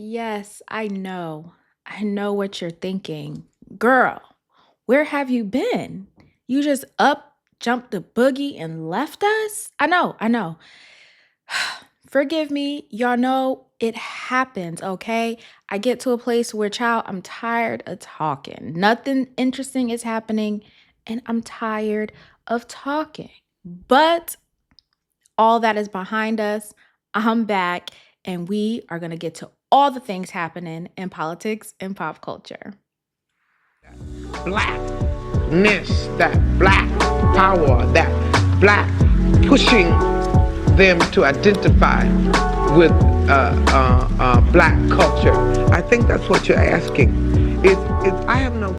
Yes, I know. I know what you're thinking. Girl, where have you been? You just up, jumped the boogie, and left us? I know, I know. Forgive me. Y'all know it happens, okay? I get to a place where, child, I'm tired of talking. Nothing interesting is happening, and I'm tired of talking. But all that is behind us. I'm back, and we are going to get to all the things happening in politics and pop culture. Blackness, that black power, that black pushing them to identify with black culture. I think that's what you're asking. I have no.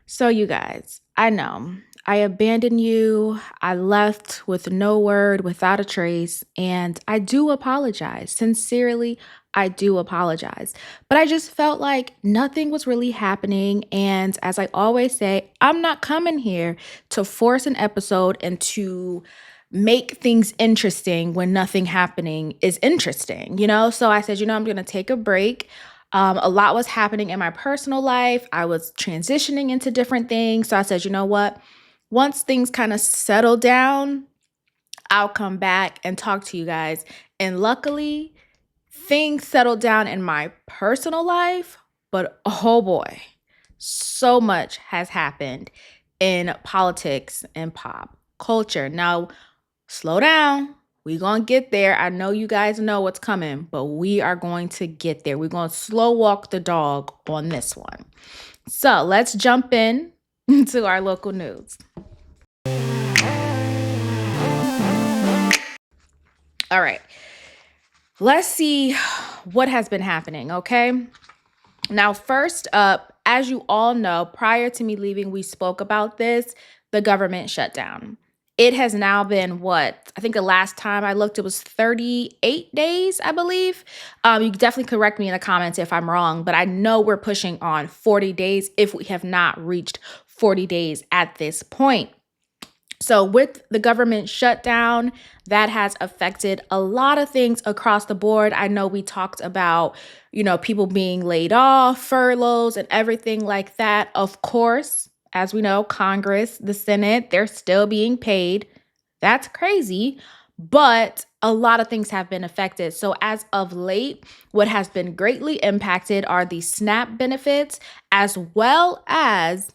So, you guys, I know I abandoned you. I left with no word, without a trace, and I do apologize. Sincerely, I do apologize. But I just felt like nothing was really happening. And as I always say, I'm not coming here to force an episode and to make things interesting when nothing happening is interesting, you know? So I said, I'm going to take a break. A lot was happening in my personal life. I was transitioning into different things. So I said, you know what? Once things kind of settle down, I'll come back and talk to you guys. And luckily, things settled down in my personal life. But oh boy, so much has happened in politics and pop culture. Now, slow down. We gonna get there. I know you guys know what's coming, but we are going to get there. We're gonna slow walk the dog on this one. So let's jump in to our local news. All right, let's see what has been happening, okay? Now, first up, as you all know, prior to me leaving, we spoke about this, the government shutdown. It has now been what? I think the last time I looked, it was 38 days, I believe. You can definitely correct me in the comments if I'm wrong, but I know we're pushing on 40 days if we have not reached 40 days at this point. So with the government shutdown, that has affected a lot of things across the board. I know we talked about, people being laid off, furloughs, and everything like that. Of course, as we know, Congress, the Senate, they're still being paid. That's crazy. But a lot of things have been affected. So as of late, what has been greatly impacted are the SNAP benefits as well as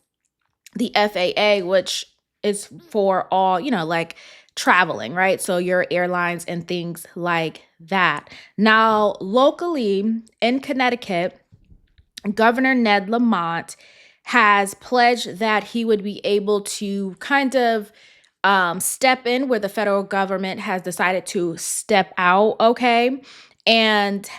the FAA, which is for all, like traveling, right? So your airlines and things like that. Now, locally in Connecticut, Governor Ned Lamont has pledged that he would be able to kind of step in where the federal government has decided to step out, okay? And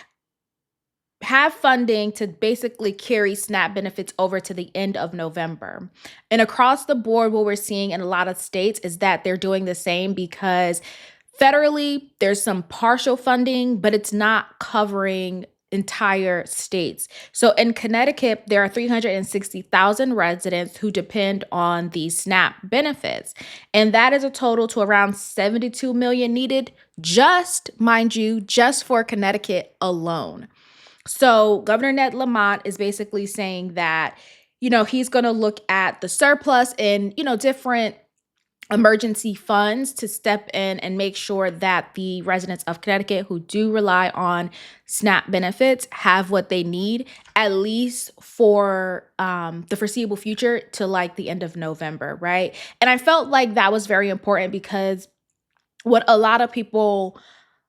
have funding to basically carry SNAP benefits over to the end of November. And across the board, what we're seeing in a lot of states is that they're doing the same because federally, there's some partial funding, but it's not covering entire states. So in Connecticut, there are 360,000 residents who depend on the SNAP benefits. And that is a total to around 72 million needed, just, mind you, just for Connecticut alone. So Governor Ned Lamont is basically saying that, he's going to look at the surplus and, different emergency funds to step in and make sure that the residents of Connecticut who do rely on SNAP benefits have what they need, at least for the foreseeable future to like the end of November, right? And I felt like that was very important because what a lot of people,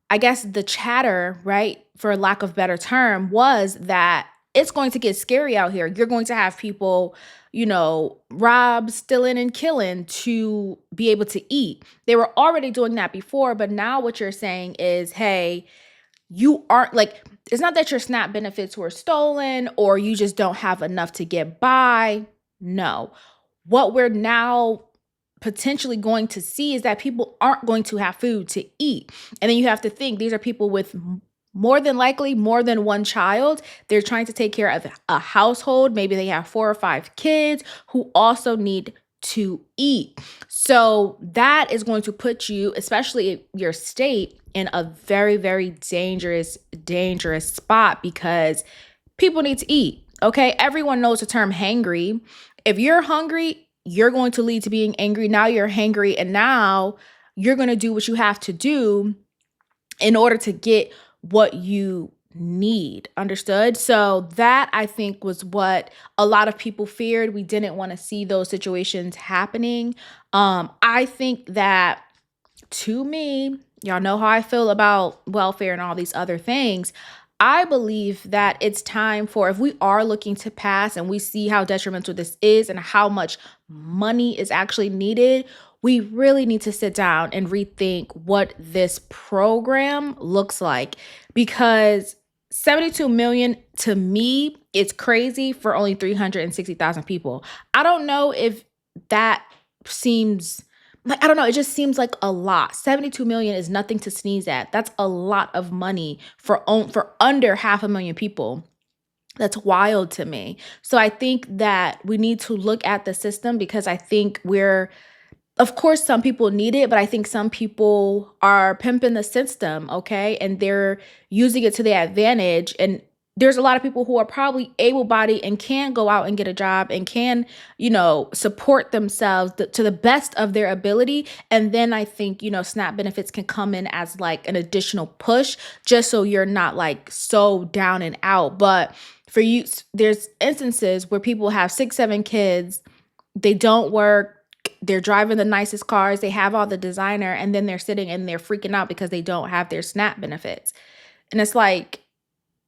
I guess the chatter, right, for lack of better term, was that it's going to get scary out here. You're going to have people, rob, stealing, and killing to be able to eat. They were already doing that before, but now what you're saying is, hey, you aren't like, it's not that your SNAP benefits were stolen or you just don't have enough to get by. No. What we're now potentially going to see is that people aren't going to have food to eat. And then you have to think these are people with more than likely more than one child. They're trying to take care of a household. Maybe they have 4 or 5 kids who also need to eat. So that is going to put you, especially your state, in a very, very dangerous spot because people need to eat. Okay. Everyone knows the term hangry. If you're hungry, you're going to lead to being angry. Now you're hangry, and now you're going to do what you have to do in order to get what you need. Understood? So that, I think, was what a lot of people feared. We didn't want to see those situations happening. I think that, to me, y'all know how I feel about welfare and all these other things. I believe that it's time for, if we are looking to pass and we see how detrimental this is and how much money is actually needed, we really need to sit down and rethink what this program looks like, because 72 million, to me, it's crazy for only 360,000 people. I don't know if that seems like, I don't know, it just seems like a lot. 72 million is nothing to sneeze at. That's a lot of money for under 500,000 people. That's wild to me. So I think that we need to look at the system, because I think of course, some people need it, but I think some people are pimping the system, okay? And they're using it to their advantage. And there's a lot of people who are probably able-bodied and can go out and get a job and can, support themselves to the best of their ability. And then I think, SNAP benefits can come in as like an additional push, just so you're not like so down and out. But for you, there's instances where people have 6, 7 kids, they don't work, they're driving the nicest cars, they have all the designer, and then they're sitting and they're freaking out because they don't have their SNAP benefits. And it's like,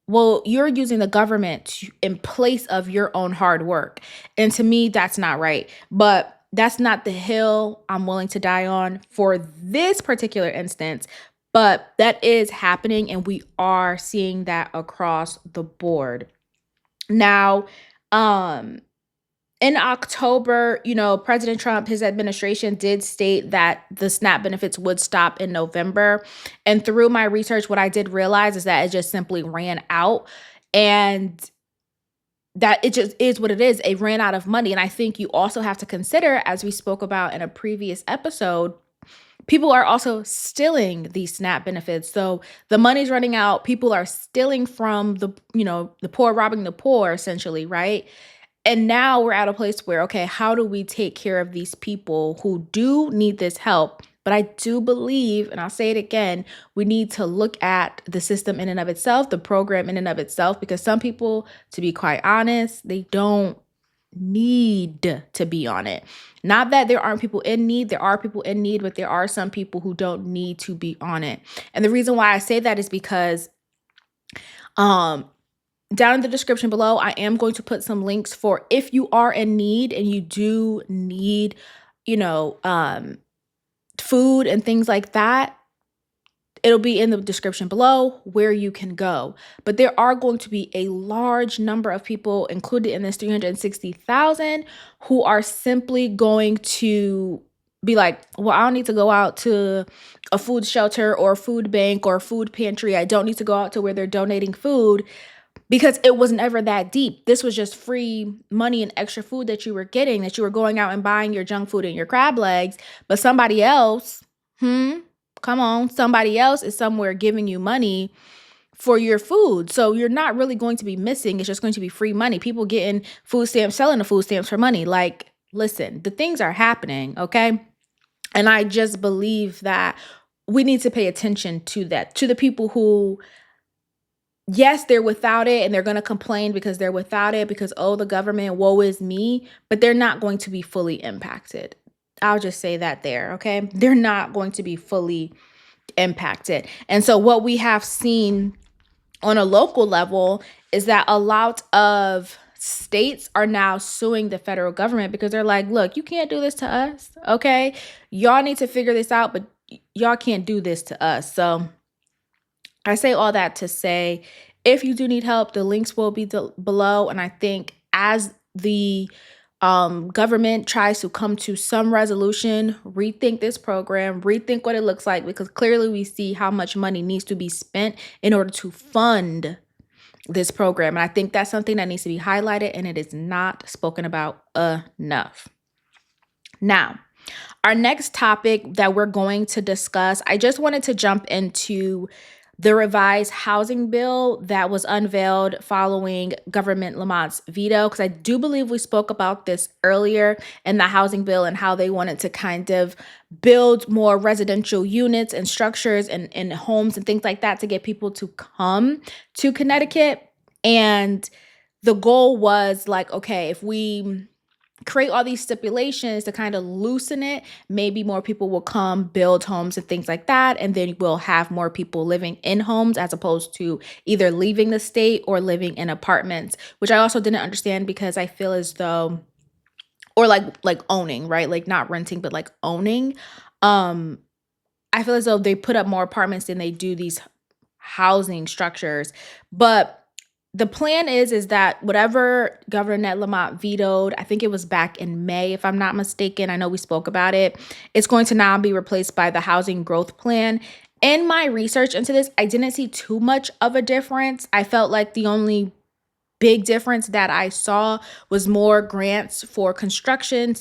well, you're using the government in place of your own hard work. And to me, that's not right. But that's not the hill I'm willing to die on for this particular instance. But that is happening, and we are seeing that across the board. Now, in October, President Trump, his administration did state that the SNAP benefits would stop in November. And through my research, what I did realize is that it just simply ran out, and that it just is what it is. It ran out of money. And I think you also have to consider, as we spoke about in a previous episode, people are also stealing these SNAP benefits. So the money's running out. People are stealing from the poor, robbing the poor, essentially, right? And now we're at a place where, okay, how do we take care of these people who do need this help? But I do believe, and I'll say it again, we need to look at the system in and of itself, the program in and of itself, because some people, to be quite honest, they don't need to be on it. Not that there aren't people in need. There are people in need, but there are some people who don't need to be on it. And the reason why I say that is because down in the description below, I am going to put some links for if you are in need and you do need, food and things like that. It'll be in the description below where you can go. But there are going to be a large number of people included in this 360,000 who are simply going to be like, well, I don't need to go out to a food shelter or food bank or food pantry. I don't need to go out to where they're donating food, because it was never that deep. This was just free money and extra food that you were getting, that you were going out and buying your junk food and your crab legs. But somebody else, somebody else is somewhere giving you money for your food. So you're not really going to be missing. It's just going to be free money. People getting food stamps, selling the food stamps for money. Like, listen, the things are happening, okay? And I just believe that we need to pay attention to that, to the people who, yes, they're without it and they're going to complain because they're without it because, oh, the government, woe is me, but they're not going to be fully impacted. I'll just say that there, okay? They're not going to be fully impacted. And so what we have seen on a local level is that a lot of states are now suing the federal government because they're like, look, you can't do this to us, okay? Y'all need to figure this out, but y'all can't do this to us. So I say all that to say, if you do need help, the links will be below. And I think as the government tries to come to some resolution, rethink this program, rethink what it looks like, because clearly we see how much money needs to be spent in order to fund this program. And I think that's something that needs to be highlighted, and it is not spoken about enough. Now, our next topic that we're going to discuss, I just wanted to jump into the revised housing bill that was unveiled following Governor Lamont's veto, because I do believe we spoke about this earlier in the housing bill and how they wanted to kind of build more residential units and structures and homes and things like that to get people to come to Connecticut. And the goal was like, okay, if we create all these stipulations to kind of loosen it, maybe more people will come build homes and things like that, and then we'll have more people living in homes as opposed to either leaving the state or living in apartments, which I also didn't understand, because I feel as though, or like owning, right? Like not renting, but like owning. I feel as though they put up more apartments than they do these housing structures. But the plan is that whatever Governor Ned Lamont vetoed, I think it was back in May, if I'm not mistaken, I know we spoke about it, it's going to now be replaced by the housing growth plan. In my research into this, I didn't see too much of a difference. I felt like the only big difference that I saw was more grants for construction,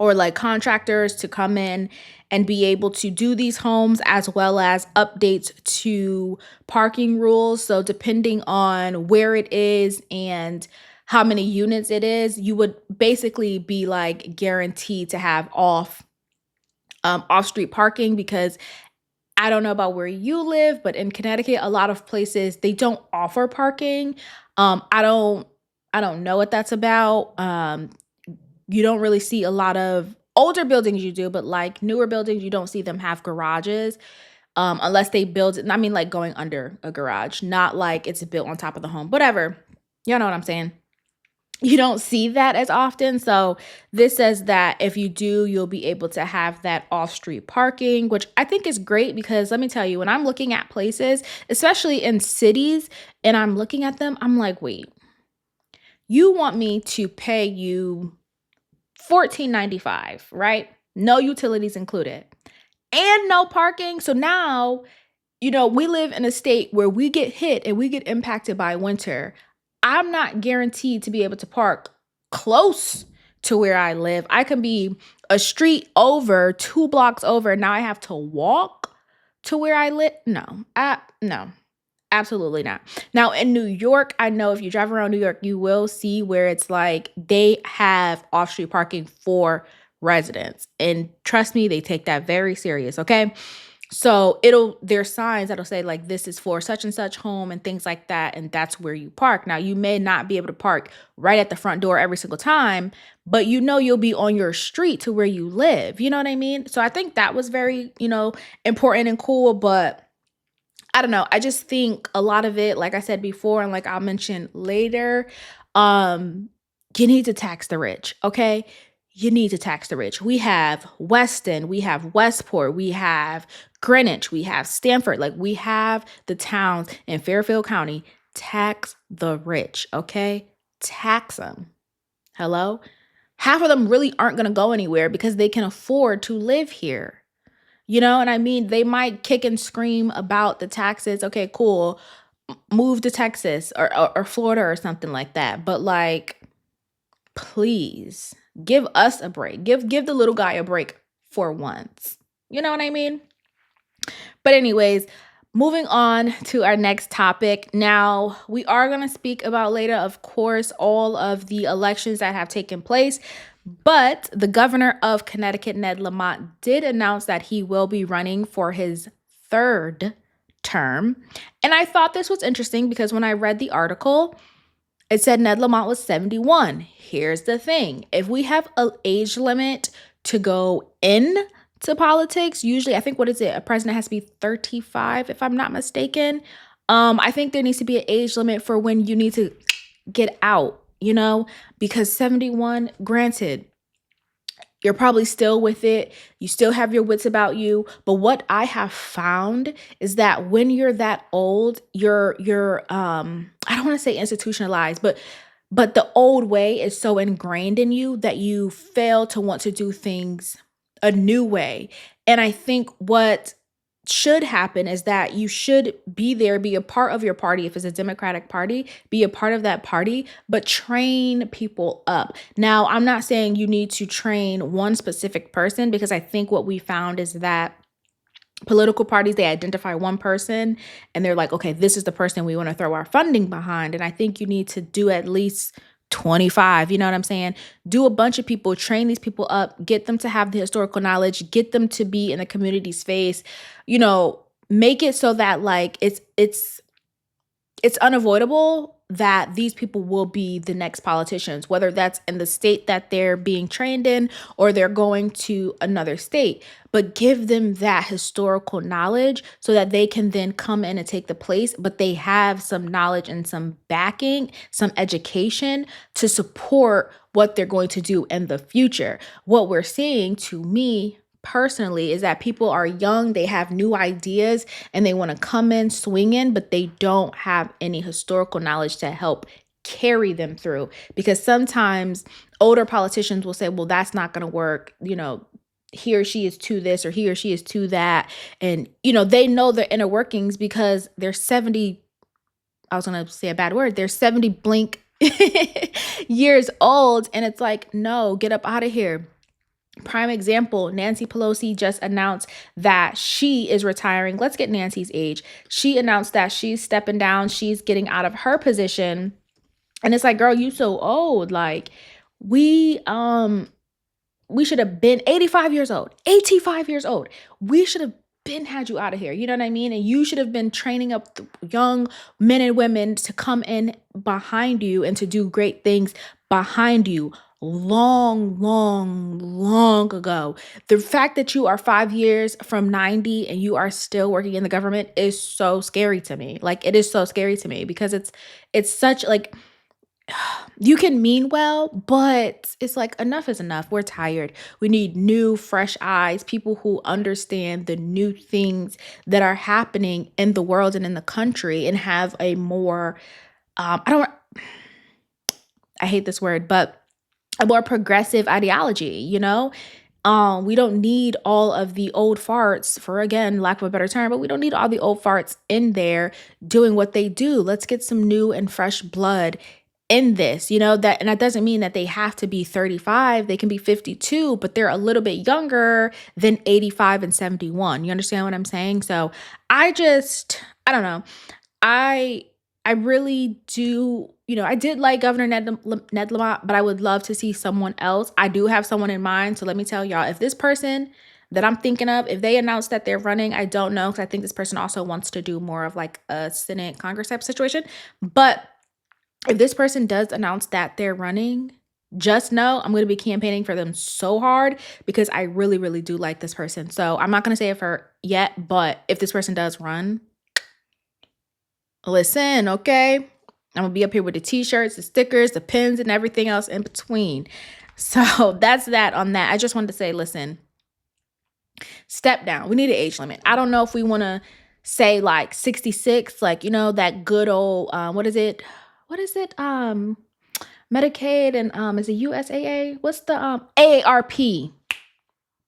or like contractors to come in and be able to do these homes, as well as updates to parking rules. So depending on where it is and how many units it is, you would basically be like guaranteed to have off-street parking, because I don't know about where you live, but in Connecticut, a lot of places they don't offer parking. I don't know what that's about. You don't really see a lot of older buildings, you do, but like newer buildings, you don't see them have garages, unless they build it. I mean, like going under a garage, not like it's built on top of the home, whatever. Y'all know what I'm saying? You don't see that as often. So this says that if you do, you'll be able to have that off-street parking, which I think is great, because let me tell you, when I'm looking at places, especially in cities, and I'm looking at them, I'm like, wait, you want me to pay you $14.95, right? No utilities included and no parking. So now, we live in a state where we get hit and we get impacted by winter. I'm not guaranteed to be able to park close to where I live. I can be a street over, 2 blocks over. Now I have to walk to where I live. No, absolutely not. Now in New York, I know if you drive around New York, you will see where it's like they have off-street parking for residents. And trust me, they take that very serious, okay? So there's signs that'll say like, this is for such and such home and things like that. And that's where you park. Now you may not be able to park right at the front door every single time, but you'll be on your street to where you live. You know what I mean? So I think that was very, important and cool, but I don't know. I just think a lot of it, like I said before, and like I'll mention later, you need to tax the rich, okay? You need to tax the rich. We have Weston, we have Westport, we have Greenwich, we have Stamford. Like we have the towns in Fairfield County. Tax the rich, okay? Tax them. Hello? Half of them really aren't going to go anywhere because they can afford to live here. And I mean, they might kick and scream about the taxes. Okay, cool. Move to Texas or Florida or something like that. But like, please give us a break. Give the little guy a break for once. You know what I mean? But anyways, moving on to our next topic. Now, we are going to speak about later, of course, all of the elections that have taken place. But the governor of Connecticut, Ned Lamont, did announce that he will be running for his 3rd term. And I thought this was interesting because when I read the article, it said Ned Lamont was 71. Here's the thing. If we have an age limit to go into politics, usually, I think, what is it? A president has to be 35, if I'm not mistaken. I think there needs to be an age limit for when you need to get out. Because 71, granted, you're probably still with it. You still have your wits about you. But what I have found is that when you're that old, you're I don't want to say institutionalized, but the old way is so ingrained in you that you fail to want to do things a new way. And I think what should happen is that you should be there, be a part of your party. If it's a Democratic Party, be a part of that party, but train people up. Now, I'm not saying you need to train one specific person, because I think what we found is that political parties, they identify one person and they're like, okay, this is the person we want to throw our funding behind. And I think you need to do at least 25, you know what I'm saying? Do a bunch of people, train these people up, get them to have the historical knowledge, get them to be in the community space, make it so that like it's unavoidable that these people will be the next politicians, whether that's in the state that they're being trained in or they're going to another state. But give them that historical knowledge so that they can then come in and take the place, but they have some knowledge and some backing, some education to support what they're going to do in the future. What we're seeing, to me personally, is that people are young, they have new ideas, and they want to come in swinging, but they don't have any historical knowledge to help carry them through. Because sometimes older politicians will say, well, that's not going to work. He or she is to this or he or she is to that. And, they know their inner workings because they're 70. I was going to say a bad word. They're 70 blink years old. And it's like, no, get up out of here. Prime example, Nancy Pelosi just announced that she is retiring. Let's get Nancy's age. She announced that she's stepping down. She's getting out of her position. And it's like, girl, you so old. Like, we should have been 85 years old, 85 years old. We should have been had you out of here. You know what I mean? And you should have been training up the young men and women to come in behind you and to do great things behind you long, long, long ago. The fact that you are 5 years from 90 and you are still working in the government is so scary to me. Like, it is so scary to me because it's such like, you can mean well, but it's like, enough is enough. We're tired. We need new, fresh eyes, people who understand the new things that are happening in the world and in the country and have a more, I hate this word, but a more progressive ideology, we don't need all of the old farts, for again, lack of a better term, but we don't need all the old farts in there doing what they do. Let's get some new and fresh blood in this, and that doesn't mean that they have to be 35. They can be 52, but they're a little bit younger than 85 and 71. You understand what I'm saying? So I don't know. I really do, I did like Governor Ned Lamont, but I would love to see someone else. I do have someone in mind. So let me tell y'all, if this person that I'm thinking of, if they announce that they're running, I don't know, because I think this person also wants to do more of like a Senate Congress type situation. But if this person does announce that they're running, just know I'm going to be campaigning for them so hard because I really, really do like this person. So I'm not going to say it for yet, but if this person does run, listen, okay? I'm going to be up here with the t-shirts, the stickers, the pins, and everything else in between. So that's that on that. I just wanted to say, listen, step down. We need an age limit. I don't know if we want to say like 66, like, that good old, what is it? Medicaid and is it USAA? What's the AARP?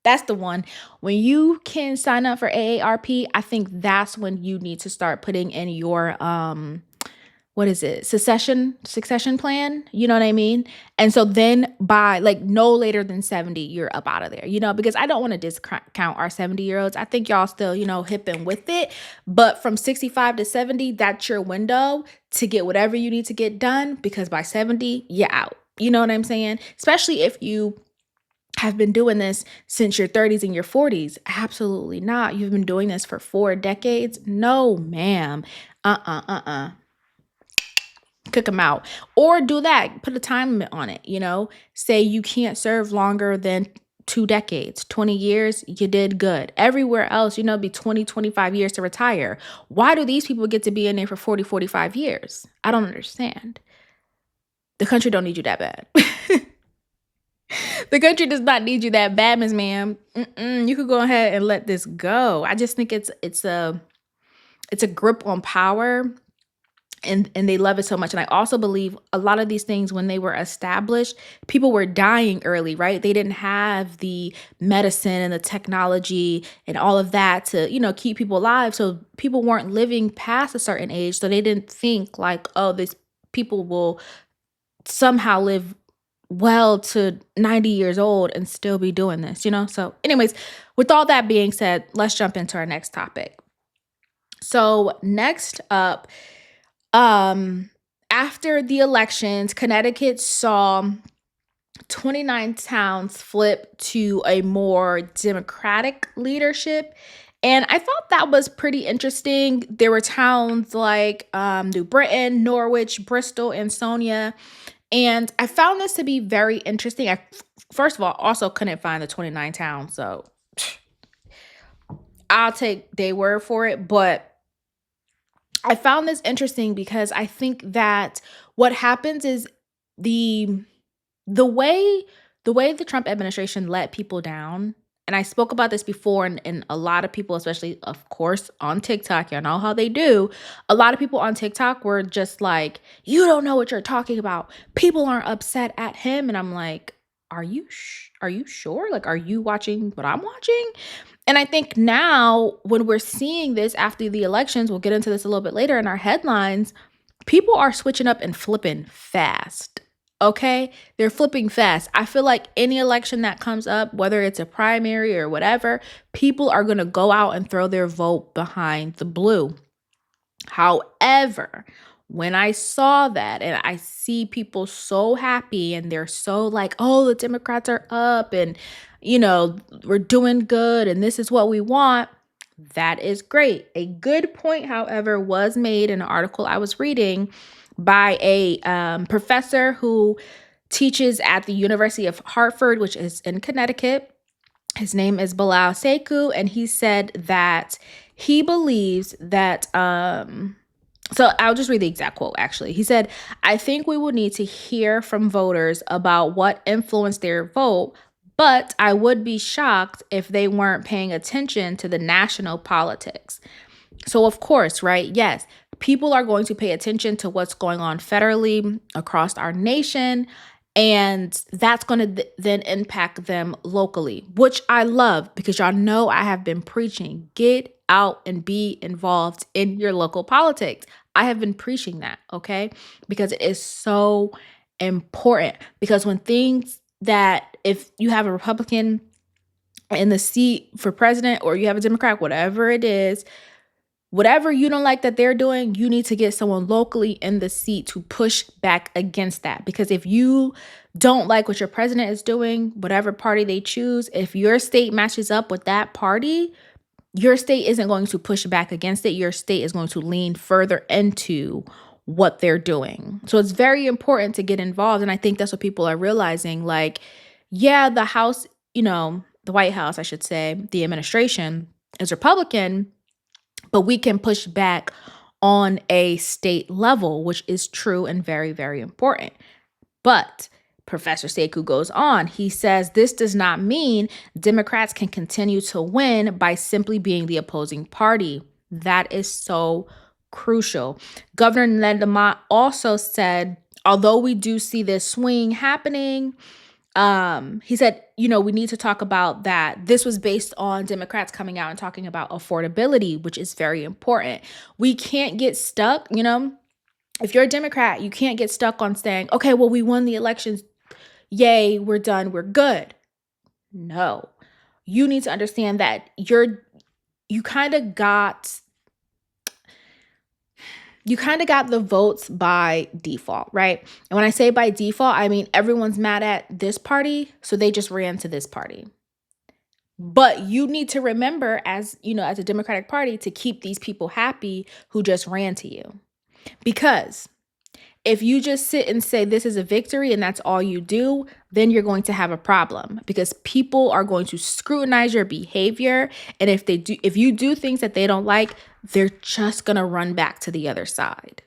That's the one. When you can sign up for AARP, I think that's when you need to start putting in your succession plan, you know what I mean? And so then by like no later than 70, you're up out of there, because I don't want to discount our 70-year-olds. I think y'all still, hip and with it. But from 65 to 70, that's your window to get whatever you need to get done, because by 70, you're out. You know what I'm saying? Especially if you have been doing this since your 30s and your 40s. Absolutely not. You've been doing this for 4 decades. No, ma'am. Kick them out. Or do that. Put a time limit on it, Say you can't serve longer than 2 decades, 20 years, you did good. Everywhere else, be 20, 25 years to retire. Why do these people get to be in there for 40, 45 years? I don't understand. The country don't need you that bad. The country does not need you that bad, Miss Ma'am. You could go ahead and let this go. I just think it's a grip on power and they love it so much. And I also believe a lot of these things, when they were established, people were dying early, right? They didn't have the medicine and the technology and all of that to, keep people alive. So people weren't living past a certain age. So they didn't think like, oh, these people will somehow live well to 90 years old and still be doing this, So anyways, with all that being said, let's jump into our next topic. So next up, after the elections, Connecticut saw 29 towns flip to a more Democratic leadership. And I thought that was pretty interesting. There were towns like New Britain, Norwich, Bristol, and Sonia. And I found this to be very interesting. First of all, also couldn't find the 29 towns. So I'll take their word for it. But I found this interesting because I think that what happens is the way the Trump administration let people down, and I spoke about this before, and a lot of people, especially of course on TikTok, y'all know how they do. A lot of people on TikTok were just like, "You don't know what you're talking about. People aren't upset at him," and I'm like, "Are you sure? Like, are you watching what I'm watching?" And I think now when we're seeing this after the elections, we'll get into this a little bit later in our headlines, people are switching up and flipping fast. Okay? They're flipping fast. I feel like any election that comes up, whether it's a primary or whatever, people are going to go out and throw their vote behind the blue. However, when I saw that and I see people so happy and they're so like, oh, the Democrats are up and, we're doing good and this is what we want, that is great. A good point, however, was made in an article I was reading by a professor who teaches at the University of Hartford, which is in Connecticut. His name is Bilal Sekou, and he said that he believes that so I'll just read the exact quote, actually. He said, "I think we will need to hear from voters about what influenced their vote, but I would be shocked if they weren't paying attention to the national politics." So of course, right? Yes, people are going to pay attention to what's going on federally across our nation. And that's going to then impact them locally, which I love because y'all know I have been preaching, get out and be involved in your local politics. I have been preaching that, okay? Because it is so important. Because when things that, if you have a Republican in the seat for president or you have a Democrat, whatever it is, whatever you don't like that they're doing, you need to get someone locally in the seat to push back against that. Because if you don't like what your president is doing, whatever party they choose, if your state matches up with that party, your state isn't going to push back against it. Your state is going to lean further into what they're doing. So it's very important to get involved. And I think that's what people are realizing. Like, yeah, the House, the White House, I should say, the administration is Republican, but we can push back on a state level, which is true and very, very important. But Professor Sekou goes on. He says this does not mean Democrats can continue to win by simply being the opposing party. That is so crucial. Governor Ned Lamont also said, although we do see this swing happening, he said, we need to talk about that. This was based on Democrats coming out and talking about affordability, which is very important. We can't get stuck, if you're a Democrat, you can't get stuck on saying, okay, well, we won the elections. Yay, we're done. We're good. No, you need to understand that you kind of got the votes by default, right? And when I say by default, I mean everyone's mad at this party, so they just ran to this party. But you need to remember, as a Democratic Party, to keep these people happy who just ran to you. Because if you just sit and say this is a victory and that's all you do, then you're going to have a problem because people are going to scrutinize your behavior. And if you do things that they don't like, they're just going to run back to the other side.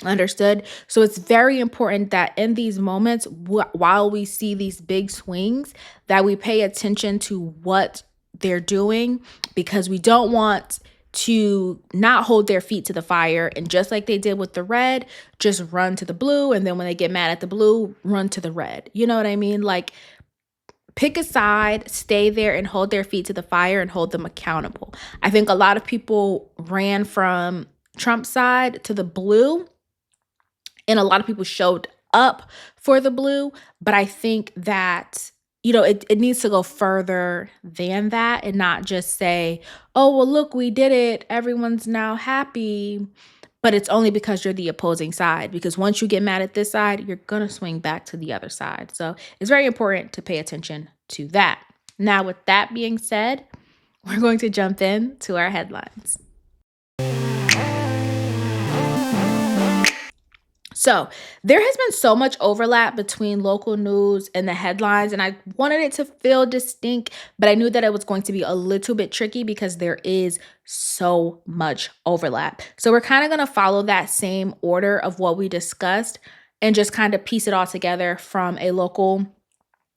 Understood? So it's very important that in these moments, while we see these big swings, that we pay attention to what they're doing, because we don't want to not hold their feet to the fire, and just like they did with the red, just run to the blue, and then when they get mad at the blue, run to the red. You know what I mean? Like, pick a side, stay there, and hold their feet to the fire and hold them accountable. I think a lot of people ran from Trump's side to the blue, and a lot of people showed up for the blue, but I think that, it needs to go further than that and not just say, oh, well, look, we did it. Everyone's now happy. But it's only because you're the opposing side. Because once you get mad at this side, you're going to swing back to the other side. So it's very important to pay attention to that. Now, with that being said, we're going to jump in to our headlines. So there has been so much overlap between local news and the headlines, and I wanted it to feel distinct, but I knew that it was going to be a little bit tricky because there is so much overlap. So we're kind of going to follow that same order of what we discussed and just kind of piece it all together from a local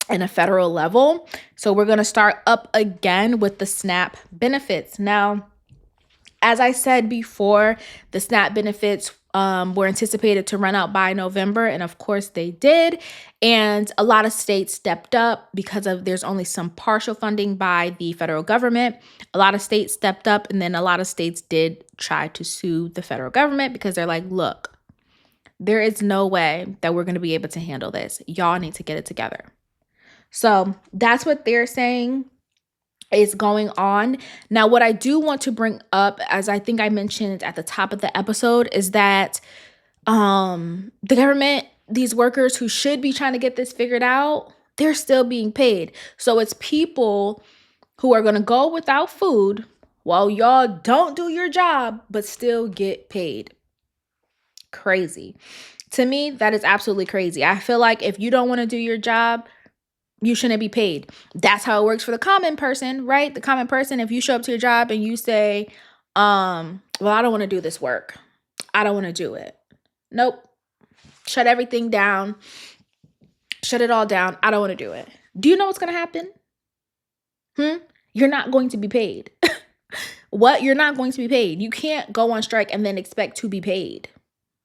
and a federal level. So we're going to start up again with the SNAP benefits. Now, as I said before, the SNAP benefits were anticipated to run out by November, and of course they did. And a lot of states stepped up because there's only some partial funding by the federal government. A lot of states stepped up, and then a lot of states did try to sue the federal government because they're like, look, there is no way that we're going to be able to handle this. Y'all need to get it together. So that's what they're saying is going on. Now, what I do want to bring up, as I think I mentioned at the top of the episode, is that the government, these workers who should be trying to get this figured out, they're still being paid. So it's people who are going to go without food while y'all don't do your job, but still get paid. Crazy. To me, that is absolutely crazy. I feel like if you don't want to do your job, you shouldn't be paid. That's how it works for the common person, right? The common person, if you show up to your job and you say, well, I don't want to do this work. I don't want to do it. Nope. Shut everything down. Shut it all down. I don't want to do it. Do you know what's going to happen? You're not going to be paid. What? You're not going to be paid. You can't go on strike and then expect to be paid.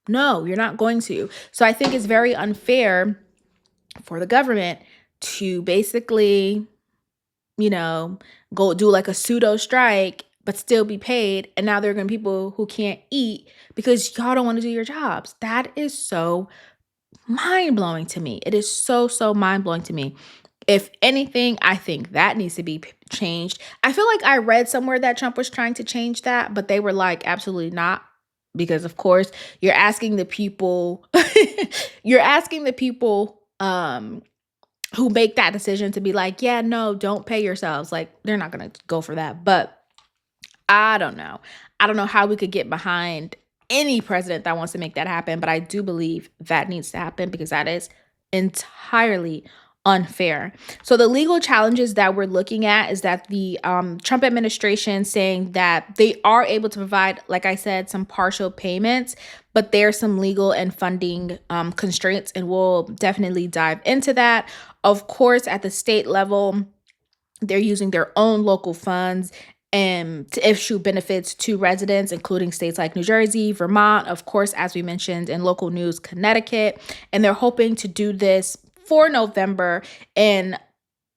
No, you're not going to. So I think it's very unfair for the government to basically, go do like a pseudo strike, but still be paid. And now there are going to be people who can't eat because y'all don't want to do your jobs. That is so mind-blowing to me. It is so, so mind-blowing to me. If anything, I think that needs to be changed. I feel like I read somewhere that Trump was trying to change that, but they were like, absolutely not. Because of course, you're asking the people, who make that decision to be like, yeah, no, don't pay yourselves. Like, they're not going to go for that. But I don't know. I don't know how we could get behind any president that wants to make that happen. But I do believe that needs to happen because that is entirely unfair. So the legal challenges that we're looking at is that the Trump administration saying that they are able to provide, like I said, some partial payments, but there's some legal and funding constraints, and we'll definitely dive into that. Of course, at the state level, they're using their own local funds and to issue benefits to residents, including states like New Jersey, Vermont, of course, as we mentioned in local news, Connecticut, and they're hoping to do this for November, and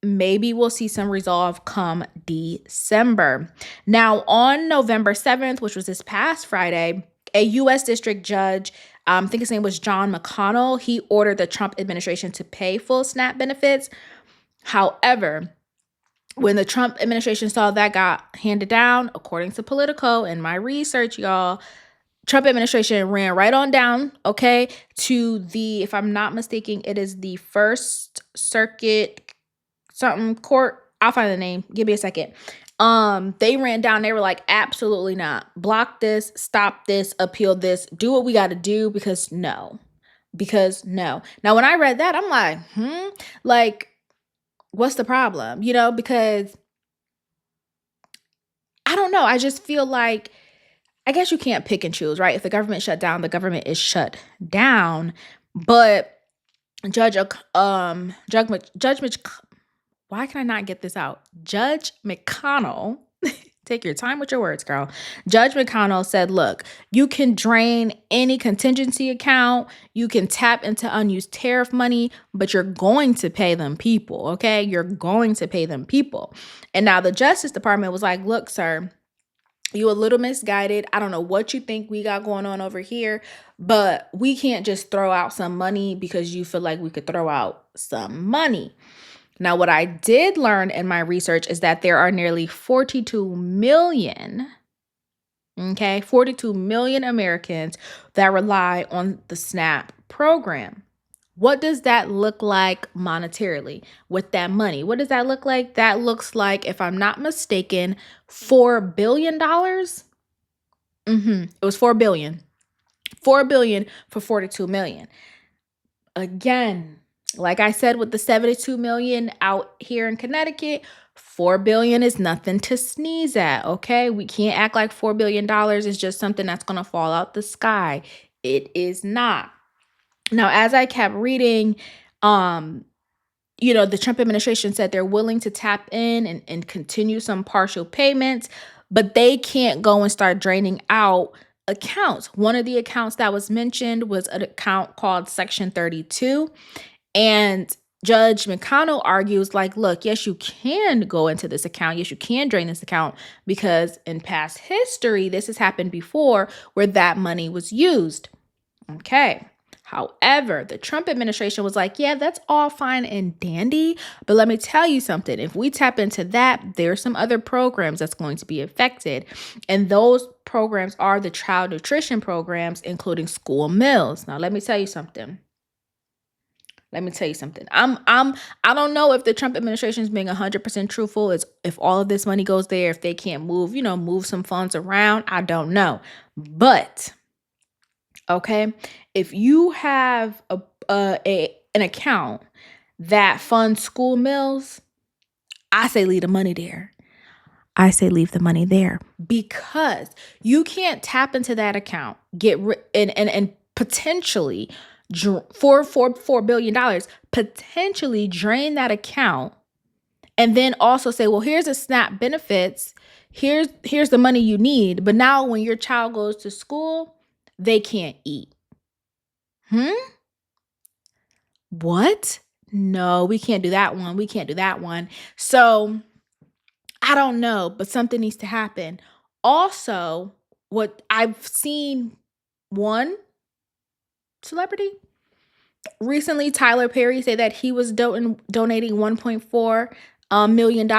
maybe we'll see some resolve come December. Now, on November 7th, which was this past Friday, a U.S. district judge, I think his name was John McConnell, he ordered the Trump administration to pay full SNAP benefits. However, when the Trump administration saw that got handed down, according to Politico and my research, y'all, Trump administration ran right on down, okay, to the, if I'm not mistaken, it is the First Circuit something court. I'll find the name. Give me a second. They ran down. They were like, absolutely not. Block this, stop this, appeal this, do what we got to do because no. Now, when I read that, I'm like, like, what's the problem? Because I don't know. I just feel like, I guess you can't pick and choose, right? If the government shut down, the government is shut down. But Judge why can I not get this out? Judge McConnell, Take your time with your words, girl. Judge McConnell said, look, you can drain any contingency account. You can tap into unused tariff money, but you're going to pay them people, okay? You're going to pay them people. And now the Justice Department was like, look, sir, you a little misguided. I don't know what you think we got going on over here, but we can't just throw out some money because you feel like we could throw out some money. Now, what I did learn in my research is that there are nearly 42 million, 42 million Americans that rely on the SNAP program. What does that look like monetarily with that money? What does that look like? That looks like, if I'm not mistaken, $4 billion. It was $4 billion. $4 billion for 42 million. Again, like I said, with the 72 million out here in Connecticut, $4 billion is nothing to sneeze at, okay? We can't act like $4 billion is just something that's going to fall out the sky. It is not. Now, as I kept reading, the Trump administration said they're willing to tap in and continue some partial payments, but they can't go and start draining out accounts. One of the accounts that was mentioned was an account called Section 32. And Judge McConnell argues like, look, yes, you can go into this account. Yes, you can drain this account because in past history, this has happened before where that money was used. Okay. However, the Trump administration was like, yeah, that's all fine and dandy. But let me tell you something. If we tap into that, there's some other programs that's going to be affected. And those programs are the child nutrition programs, including school meals. Now, let me tell you something. I don't know if the Trump administration is being 100% truthful. Is if all of this money goes there, if they can't move some funds around, I don't know. But okay, if you have an account that funds school meals, I say leave the money there. Because you can't tap into that account, and potentially for $4 billion, potentially drain that account, and then also say, well, here's a SNAP benefits, here's the money you need, but now when your child goes to school, they can't eat. What? No, we can't do that one. So I don't know, but something needs to happen. Also, what I've seen, one celebrity recently, Tyler Perry, say that he was donating $1.4 million.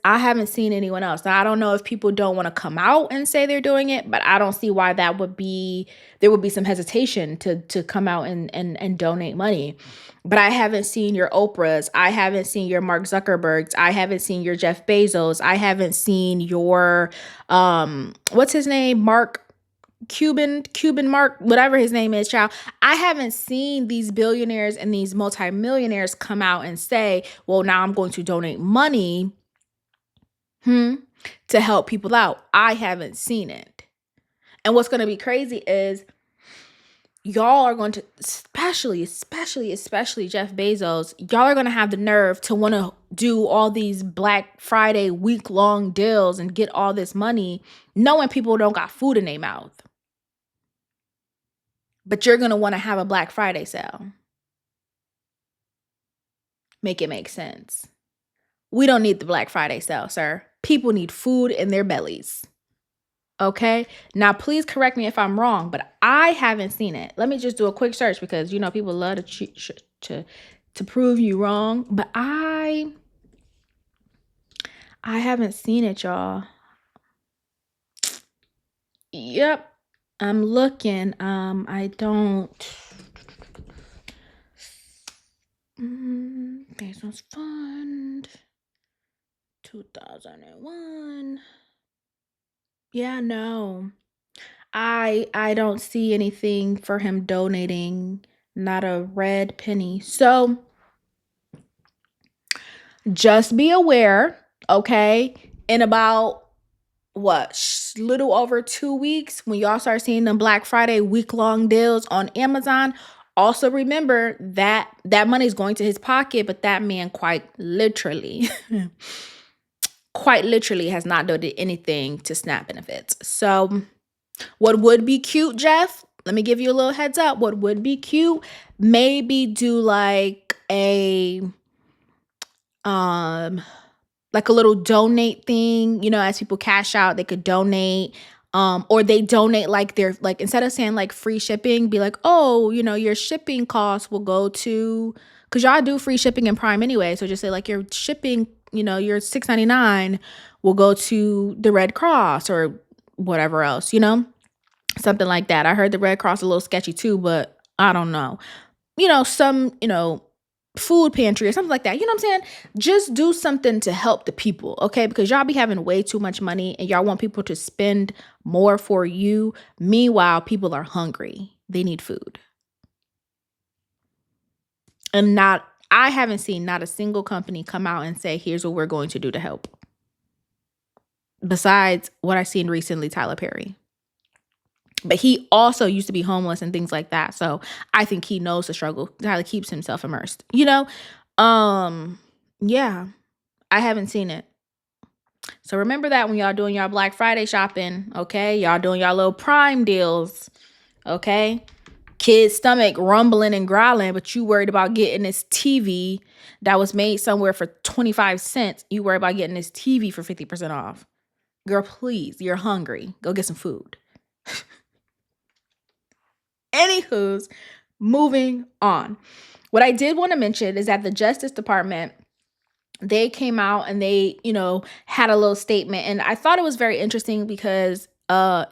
I haven't seen anyone else. Now, I don't know if people don't want to come out and say they're doing it, but I don't see why there would be some hesitation to come out and donate money. But I haven't seen your Oprahs. I haven't seen your Mark Zuckerbergs. I haven't seen your Jeff Bezos. I haven't seen your, what's his name? Cuban Mark, whatever his name is, child. I haven't seen these billionaires and these multimillionaires come out and say, well, now I'm going to donate money to help people out. I haven't seen it. And what's going to be crazy is y'all are going to, especially Jeff Bezos, y'all are going to have the nerve to want to do all these Black Friday week-long deals and get all this money knowing people don't got food in their mouth. But you're going to want to have a Black Friday sale. Make it make sense. We don't need the Black Friday sale, sir. People need food in their bellies. Okay? Now, please correct me if I'm wrong, but I haven't seen it. Let me just do a quick search because, people love to prove you wrong. But I haven't seen it, y'all. Yep. I'm looking. I don't. Bezos Fund 2001. Yeah, no. I don't see anything for him donating, not a red penny. So just be aware, okay? In about little over 2 weeks, when y'all start seeing them Black Friday week-long deals on Amazon, also remember that money is going to his pocket, but that man quite literally quite literally has not done anything to SNAP benefits. So what would be cute, Jeff? Let me give you a little heads up. What would be cute? Maybe do like a little donate thing, as people cash out, they could donate. Or they donate like their, like, instead of saying like free shipping, be like, oh, your shipping costs will go to, because y'all do free shipping in Prime anyway. So just say like your shipping, your $6.99 will go to the Red Cross or whatever else, something like that. I heard the Red Cross a little sketchy too, but I don't know. Some, food pantry or something like that. You know what I'm saying? Just do something to help the people, okay? Because y'all be having way too much money and y'all want people to spend more for you. Meanwhile, people are hungry. They need food. And I haven't seen not a single company come out and say, here's what we're going to do to help. Besides what I've seen recently, Tyler Perry. But he also used to be homeless and things like that. So I think he knows the struggle. Tyler keeps himself immersed. Yeah, I haven't seen it. So remember that when y'all doing y'all Black Friday shopping, okay? Y'all doing y'all little Prime deals, okay? Kid's stomach rumbling and growling, but you worried about getting this TV that was made somewhere for 25 cents. You worried about getting this TV for 50% off. Girl, please, you're hungry. Go get some food. Anywho's, moving on. What I did want to mention is that the Justice Department, they came out and they, had a little statement. And I thought it was very interesting because,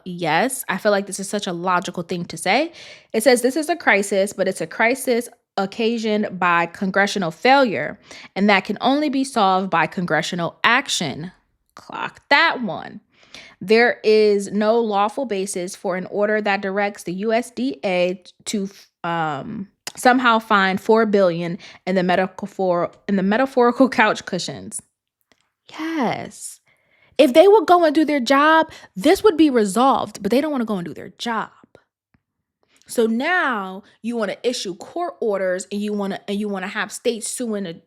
yes, I feel like this is such a logical thing to say. It says this is a crisis, but it's a crisis occasioned by congressional failure, and that can only be solved by congressional action. Clock that one. There is no lawful basis for an order that directs the USDA to somehow find $4 billion in the metaphorical couch cushions. Yes. If they would go and do their job, this would be resolved, but they don't want to go and do their job. So now you want to issue court orders and you want to have states suing the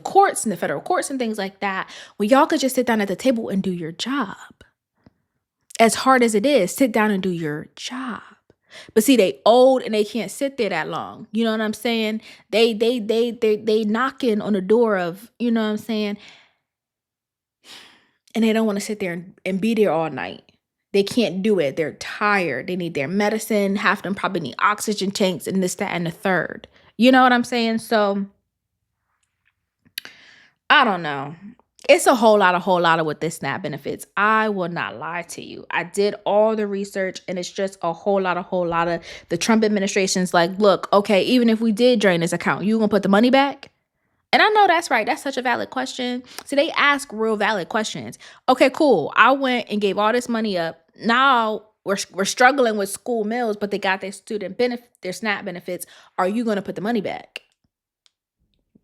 courts and the federal courts and things like that. Well, y'all could just sit down at the table and do your job. As hard as it is, sit down and do your job. But see, they old and they can't sit there that long. You know what I'm saying? They knocking on the door of, you know what I'm saying? And they don't want to sit there and be there all night. They can't do it. They're tired. They need their medicine. Half of them probably need oxygen tanks and this, that, and the third. You know what I'm saying? So I don't know. It's a whole lot of with this SNAP benefits. I will not lie to you. I did all the research and it's just a whole lot of the Trump administration's like, look, okay, even if we did drain this account, you gonna put the money back? And I know that's right. That's such a valid question. So they ask real valid questions. Okay, cool. I went and gave all this money up. Now we're struggling with school meals, but they got their their SNAP benefits. Are you gonna put the money back?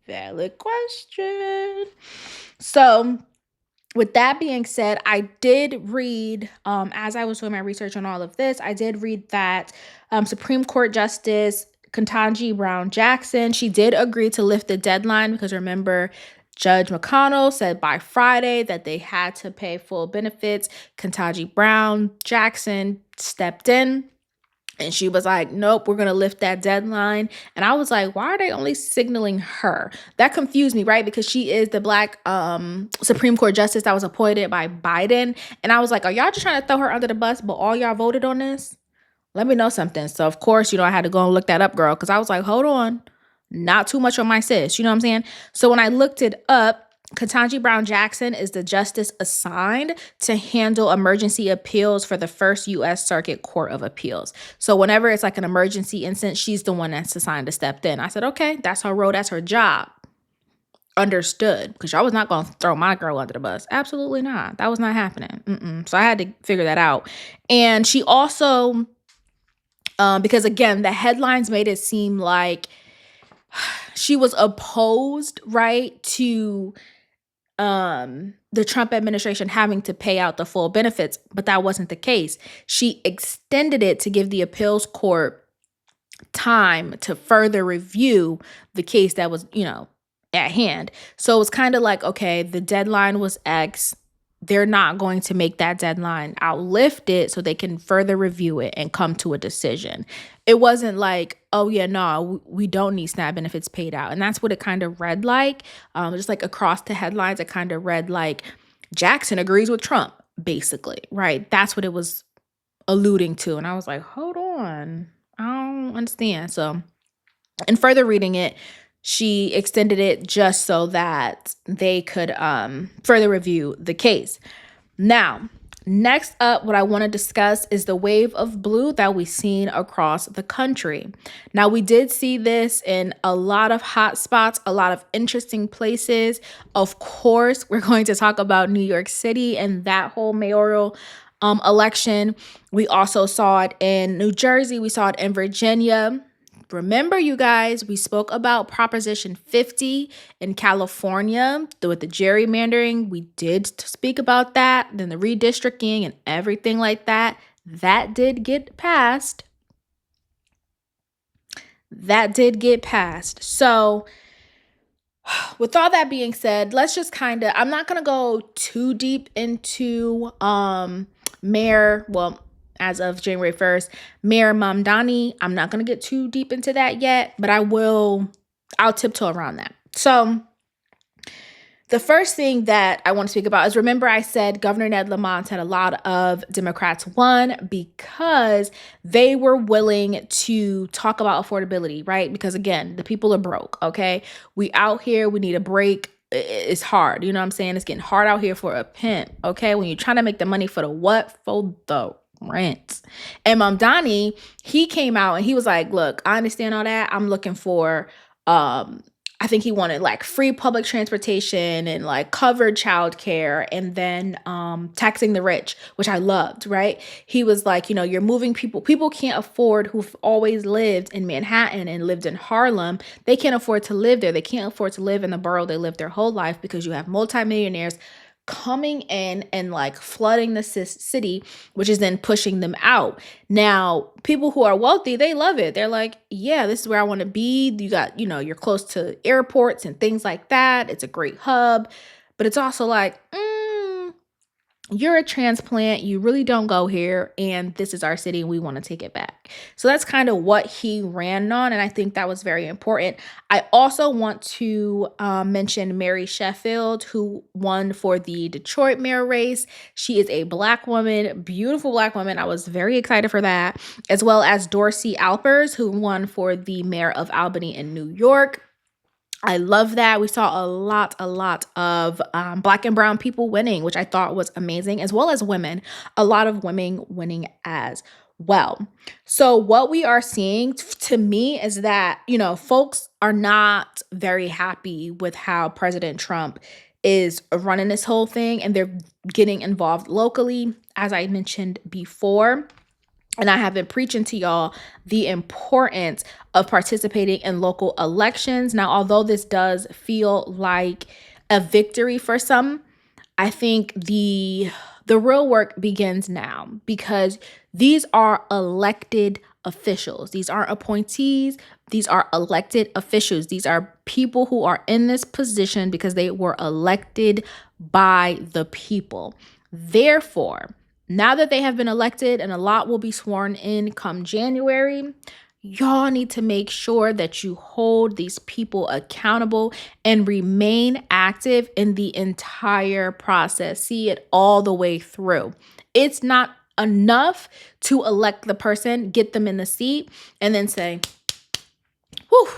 Valid question. So with that being said, I did read, as I was doing my research on all of this, I did read that Supreme Court Justice Ketanji Brown Jackson, she did agree to lift the deadline because remember, Judge McConnell said by Friday that they had to pay full benefits. Ketanji Brown Jackson stepped in. And she was like, nope, we're going to lift that deadline. And I was like, why are they only signaling her? That confused me, right? Because she is the Black Supreme Court Justice that was appointed by Biden. And I was like, are y'all just trying to throw her under the bus, but all y'all voted on this? Let me know something. So, of course, I had to go and look that up, girl, because I was like, hold on. Not too much on my sis. You know what I'm saying? So when I looked it up, Ketanji Brown Jackson is the justice assigned to handle emergency appeals for the First U.S. Circuit Court of Appeals. So whenever it's like an emergency instance, she's the one that's assigned to step in. I said, okay, that's her role. That's her job. Understood. Because y'all was not going to throw my girl under the bus. Absolutely not. That was not happening. So I had to figure that out. And she also, because again, the headlines made it seem like she was opposed, right, to the Trump administration having to pay out the full benefits, but that wasn't the case. She extended it to give the appeals court time to further review the case that was, at hand. So it's kind of like, okay, the deadline was X. They're not going to make that deadline outlift it so they can further review it and come to a decision. It wasn't like, oh yeah, no, we don't need SNAP benefits paid out. And that's what it kind of read like. Just like across the headlines, it kind of read like Jackson agrees with Trump, basically, right? That's what it was alluding to. And I was like, hold on, I don't understand. So in further reading it, she extended it just so that they could further review the case. Now, next up, what I want to discuss is the wave of blue that we've seen across the country. Now, we did see this in a lot of hot spots, a lot of interesting places. Of course, we're going to talk about New York City and that whole mayoral election. We also saw it in New Jersey. We saw it in Virginia. Remember, you guys, we spoke about Proposition 50 in California with the gerrymandering. We did speak about that, then the redistricting and everything like that. That did get passed. So with all that being said, let's just I'm not going to go too deep into as of January 1st, Mayor Mamdani. I'm not going to get too deep into that yet, but I'll tiptoe around that. So the first thing that I want to speak about is, remember I said Governor Ned Lamont had a lot of Democrats won because they were willing to talk about affordability, right? Because again, the people are broke, okay? We out here, we need a break. It's hard, you know what I'm saying? It's getting hard out here for a pimp, okay? When you're trying to make the money for the what? For the rent. And Mamdani, he came out and he was like, look, I understand all that. I'm looking for I think he wanted like free public transportation and like covered childcare, and then taxing the rich, which I loved, right? He was like, you're moving people can't afford, who've always lived in Manhattan and lived in Harlem. They can't afford to live there. They can't afford to live in the borough they lived their whole life, because you have multimillionaires coming in and like flooding the city, which is then pushing them out. Now, people who are wealthy, they love it. They're like, yeah, this is where I want to be. You got, you're close to airports and things like that. It's a great hub. But it's also like, you're a transplant. You really don't go here. And this is our city and we want to take it back. So that's kind of what he ran on. And I think that was very important. I also want to mention Mary Sheffield, who won for the Detroit mayor race. She is a Black woman, beautiful Black woman. I was very excited for that. As well as Dorsey Alpers, who won for the mayor of Albany in New York. I love that. We saw a lot of Black and brown people winning, which I thought was amazing, as well as women. A lot of women winning as well. So what we are seeing to me is that, folks are not very happy with how President Trump is running this whole thing, and they're getting involved locally, as I mentioned before. And I have been preaching to y'all the importance of participating in local elections. Now, although this does feel like a victory for some, I think the real work begins now, because these are elected officials. These aren't appointees. These are elected officials. These are people who are in this position because they were elected by the people. Therefore, now that they have been elected, and a lot will be sworn in come January, y'all need to make sure that you hold these people accountable and remain active in the entire process. See it all the way through. It's not enough to elect the person, get them in the seat, and then say, whew,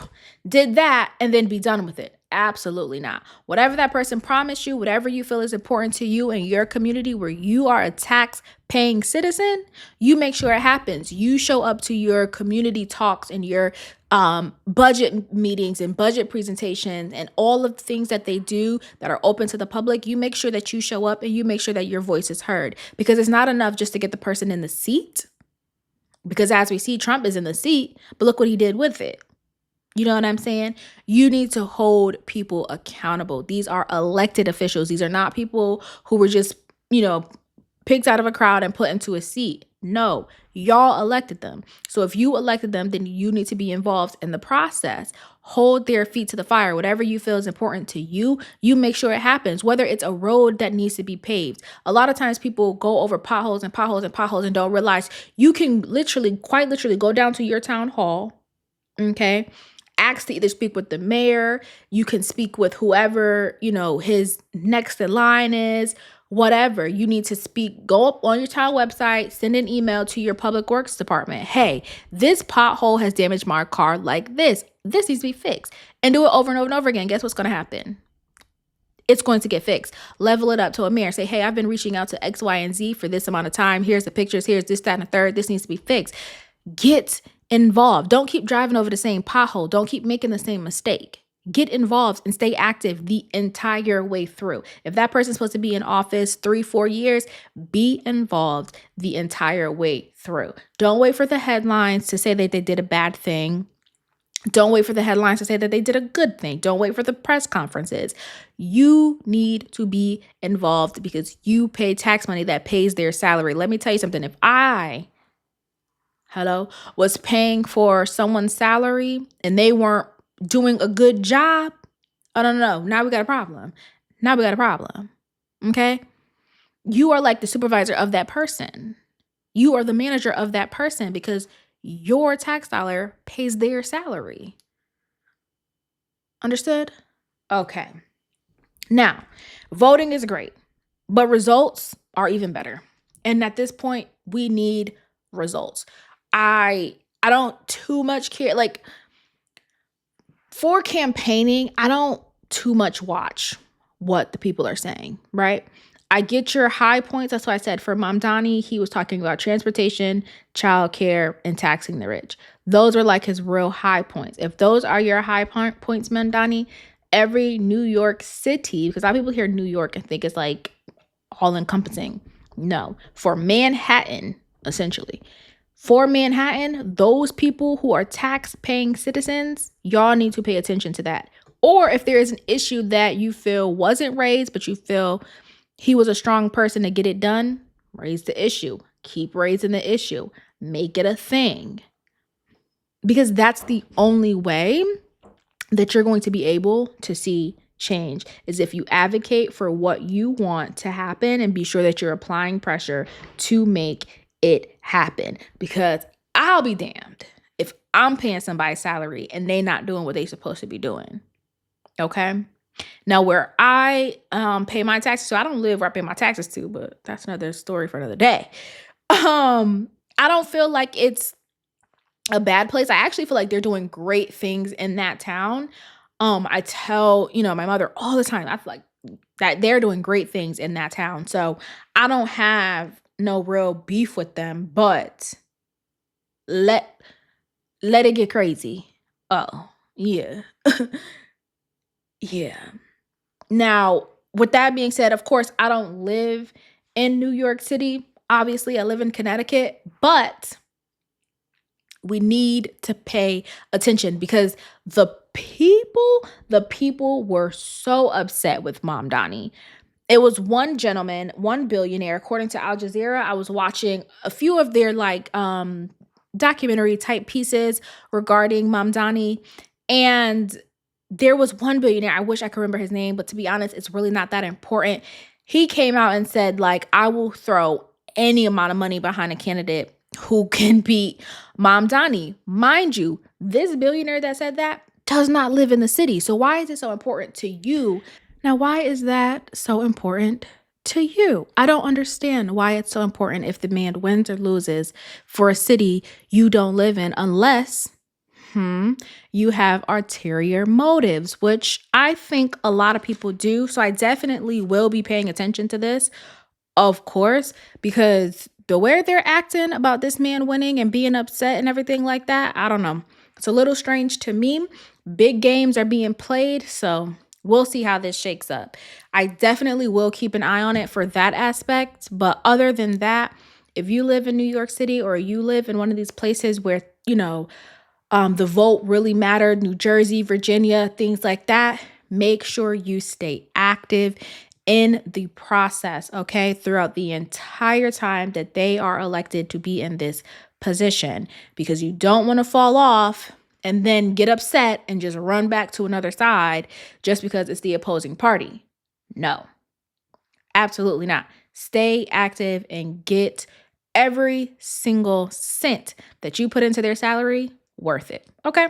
did that, and then be done with it. Absolutely not. Whatever that person promised you, whatever you feel is important to you and your community where you are a tax-paying citizen, you make sure it happens. You show up to your community talks and your budget meetings and budget presentations and all of the things that they do that are open to the public. You make sure that you show up and you make sure that your voice is heard, because it's not enough just to get the person in the seat. Because as we see, Trump is in the seat, but look what he did with it. You know what I'm saying? You need to hold people accountable. These are elected officials. These are not people who were just, picked out of a crowd and put into a seat. No, Y'all elected them. So if you elected them, then you need to be involved in the process. Hold their feet to the fire. Whatever you feel is important to you, you make sure it happens. Whether it's a road that needs to be paved. A lot of times people go over potholes and potholes and potholes and don't realize you can quite literally go down to your town hall, okay? Ask to either speak with the mayor, you can speak with whoever, his next in line is, whatever. You need to speak, go up on your town website, send an email to your public works department. Hey, this pothole has damaged my car like this. This needs to be fixed. And do it over and over and over again. Guess what's going to happen? It's going to get fixed. Level it up to a mayor. Say, hey, I've been reaching out to X, Y, and Z for this amount of time. Here's the pictures. Here's this, that, and the third. This needs to be fixed. Get involved. Don't keep driving over the same pothole. Don't keep making the same mistake. Get involved and stay active the entire way through. If that person's supposed to be in office 3-4 years, be involved the entire way through. Don't wait for the headlines to say that they did a bad thing. Don't wait for the headlines to say that they did a good thing. Don't wait for the press conferences. You need to be involved because you pay tax money that pays their salary. Let me tell you something. If I was paying for someone's salary and they weren't doing a good job, oh, no. Now we got a problem. Okay? You are like the supervisor of that person. You are the manager of that person because your tax dollar pays their salary. Understood? Okay. Now, voting is great, but results are even better. And at this point, we need results. I don't too much care. Like, for campaigning, I don't too much watch what the people are saying, right? I get your high points. That's why I said for Mamdani, he was talking about transportation, childcare, and taxing the rich. Those are like his real high points. If those are your high points, Mamdani, every New York City, because a lot of people hear New York and think it's like all encompassing. No, for Manhattan, essentially. For Manhattan, those people who are tax-paying citizens, y'all need to pay attention to that. Or if there is an issue that you feel wasn't raised, but you feel he was a strong person to get it done, raise the issue. Keep raising the issue. Make it a thing. Because that's the only way that you're going to be able to see change, is if you advocate for what you want to happen and be sure that you're applying pressure to make it happen. Because I'll be damned if I'm paying somebody's salary and they not doing what they supposed to be doing. Okay? Now, where I pay my taxes, so I don't live where I pay my taxes to, but that's another story for another day. I don't feel like it's a bad place. I actually feel like they're doing great things in that town. I tell, my mother all the time, I feel like that they're doing great things in that town. So I don't have no real beef with them, but let it get crazy. Oh, yeah. Yeah. Now, with that being said, of course, I don't live in New York City. Obviously, I live in Connecticut, but we need to pay attention because the people were so upset with Mamdani. It was one gentleman, one billionaire, according to Al Jazeera. I was watching a few of their documentary type pieces regarding Mamdani, and there was one billionaire, I wish I could remember his name, but to be honest, it's really not that important. He came out and said, I will throw any amount of money behind a candidate who can beat Mamdani. Mind you, this billionaire that said that does not live in the city. So why is it so important to you? Now, why is that so important to you? I don't understand why it's so important if the man wins or loses for a city you don't live in, unless you have ulterior motives, which I think a lot of people do. So I definitely will be paying attention to this, of course, because the way they're acting about this man winning and being upset and everything like that, I don't know. It's a little strange to me. Big games are being played, so we'll see how this shakes up. I definitely will keep an eye on it for that aspect. But other than that, if you live in New York City or you live in one of these places where, the vote really mattered, New Jersey, Virginia, things like that, make sure you stay active in the process, okay, throughout the entire time that they are elected to be in this position because you don't want to fall off and then get upset and just run back to another side just because it's the opposing party. No, absolutely not. Stay active and get every single cent that you put into their salary worth it. Okay.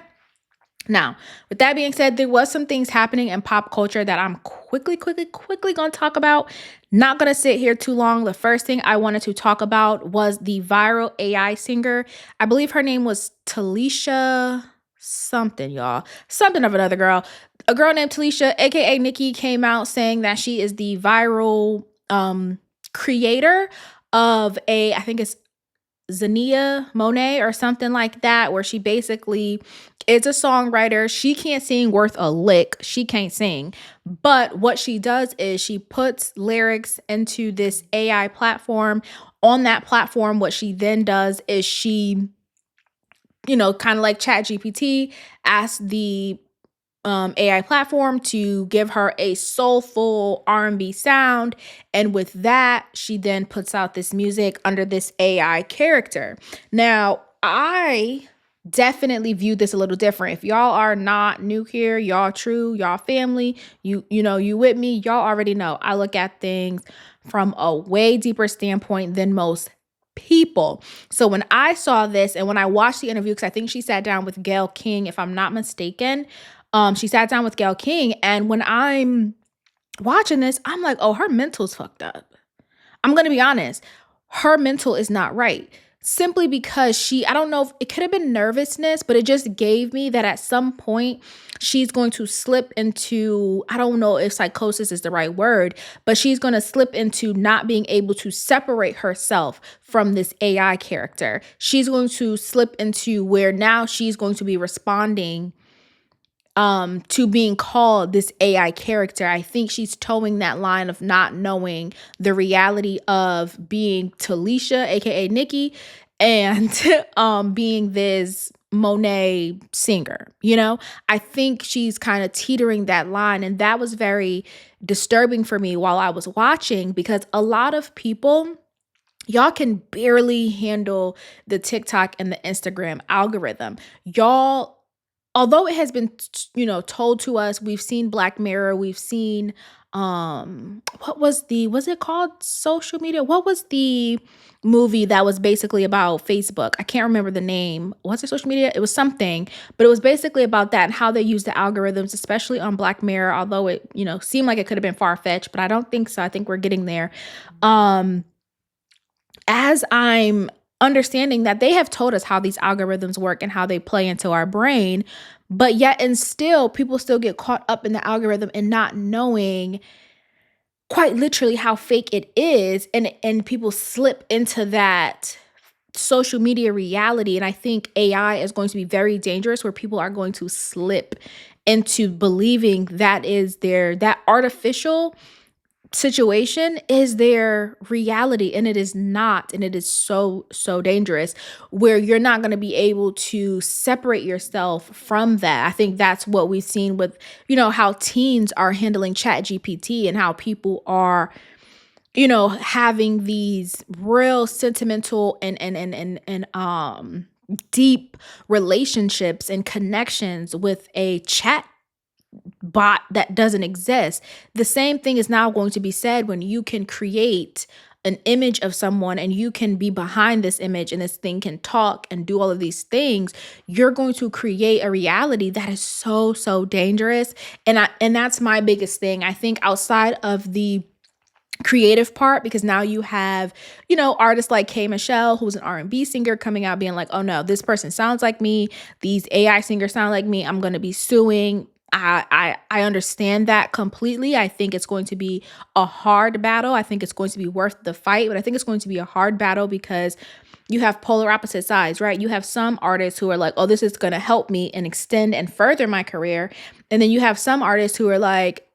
Now, with that being said, there was some things happening in pop culture that I'm quickly going to talk about. Not going to sit here too long. The first thing I wanted to talk about was the viral AI singer. I believe her name was Talisha something, y'all. Something of another girl. A girl named Talisha, aka Nikki, came out saying that she is the viral creator of I think it's Zania Monet or something like that, where she basically is a songwriter. She can't sing worth a lick. She can't sing. But what she does is she puts lyrics into this AI platform. On that platform, what she then does is she, kind of like ChatGPT, asks the AI platform to give her a soulful R&B sound. And with that, she then puts out this music under this AI character. Now, I definitely view this a little different. If y'all are not new here, y'all true, y'all family, you with me, y'all already know. I look at things from a way deeper standpoint than most people. So when I saw this and when I watched the interview, because I think she sat down with Gayle King, if I'm not mistaken, she sat down with Gayle King, and when I'm watching this, I'm like, oh, her mental's fucked up. I'm going to be honest. Her mental is not right. Simply because I don't know if it could have been nervousness, but it just gave me that at some point she's going to slip into, I don't know if psychosis is the right word, but she's going to slip into not being able to separate herself from this AI character. She's going to slip into where now she's going to be responding to being called this AI character. I think she's towing that line of not knowing the reality of being Talisha, aka Nikki, and being this Monet singer. I think she's kind of teetering that line, and that was very disturbing for me while I was watching, because a lot of people, y'all can barely handle the TikTok and the Instagram algorithm. Y'all, although it has been, told to us, we've seen Black Mirror, we've seen, was it called Social Media? What was the movie that was basically about Facebook? I can't remember the name. Was it Social Media? It was something, but it was basically about that and how they use the algorithms, especially on Black Mirror, although it, seemed like it could have been far-fetched, but I don't think so. I think we're getting there. As I'm understanding that they have told us how these algorithms work and how they play into our brain, but yet and still people still get caught up in the algorithm and not knowing quite literally how fake it is, and people slip into that social media reality. And I think AI is going to be very dangerous, where people are going to slip into believing that artificial situation is their reality, and it is not. And it is so dangerous, where you're not going to be able to separate yourself from that. I think that's what we've seen with how teens are handling ChatGPT, and how people are having these real sentimental and deep relationships and connections with a chat bot that doesn't exist. The same thing is now going to be said when you can create an image of someone and you can be behind this image, and this thing can talk and do all of these things. You're going to create a reality that is so dangerous. And that's my biggest thing. I think outside of the creative part, because now you have artists like K Michelle, who's an R&B singer, coming out being like, oh no, this person sounds like me, these AI singers sound like me, I'm going to be suing. I understand that completely. I think it's going to be a hard battle. I think it's going to be worth the fight, but I think it's going to be a hard battle because you have polar opposite sides, right? You have some artists who are like, oh, this is going to help me and extend and further my career. And then you have some artists who are like,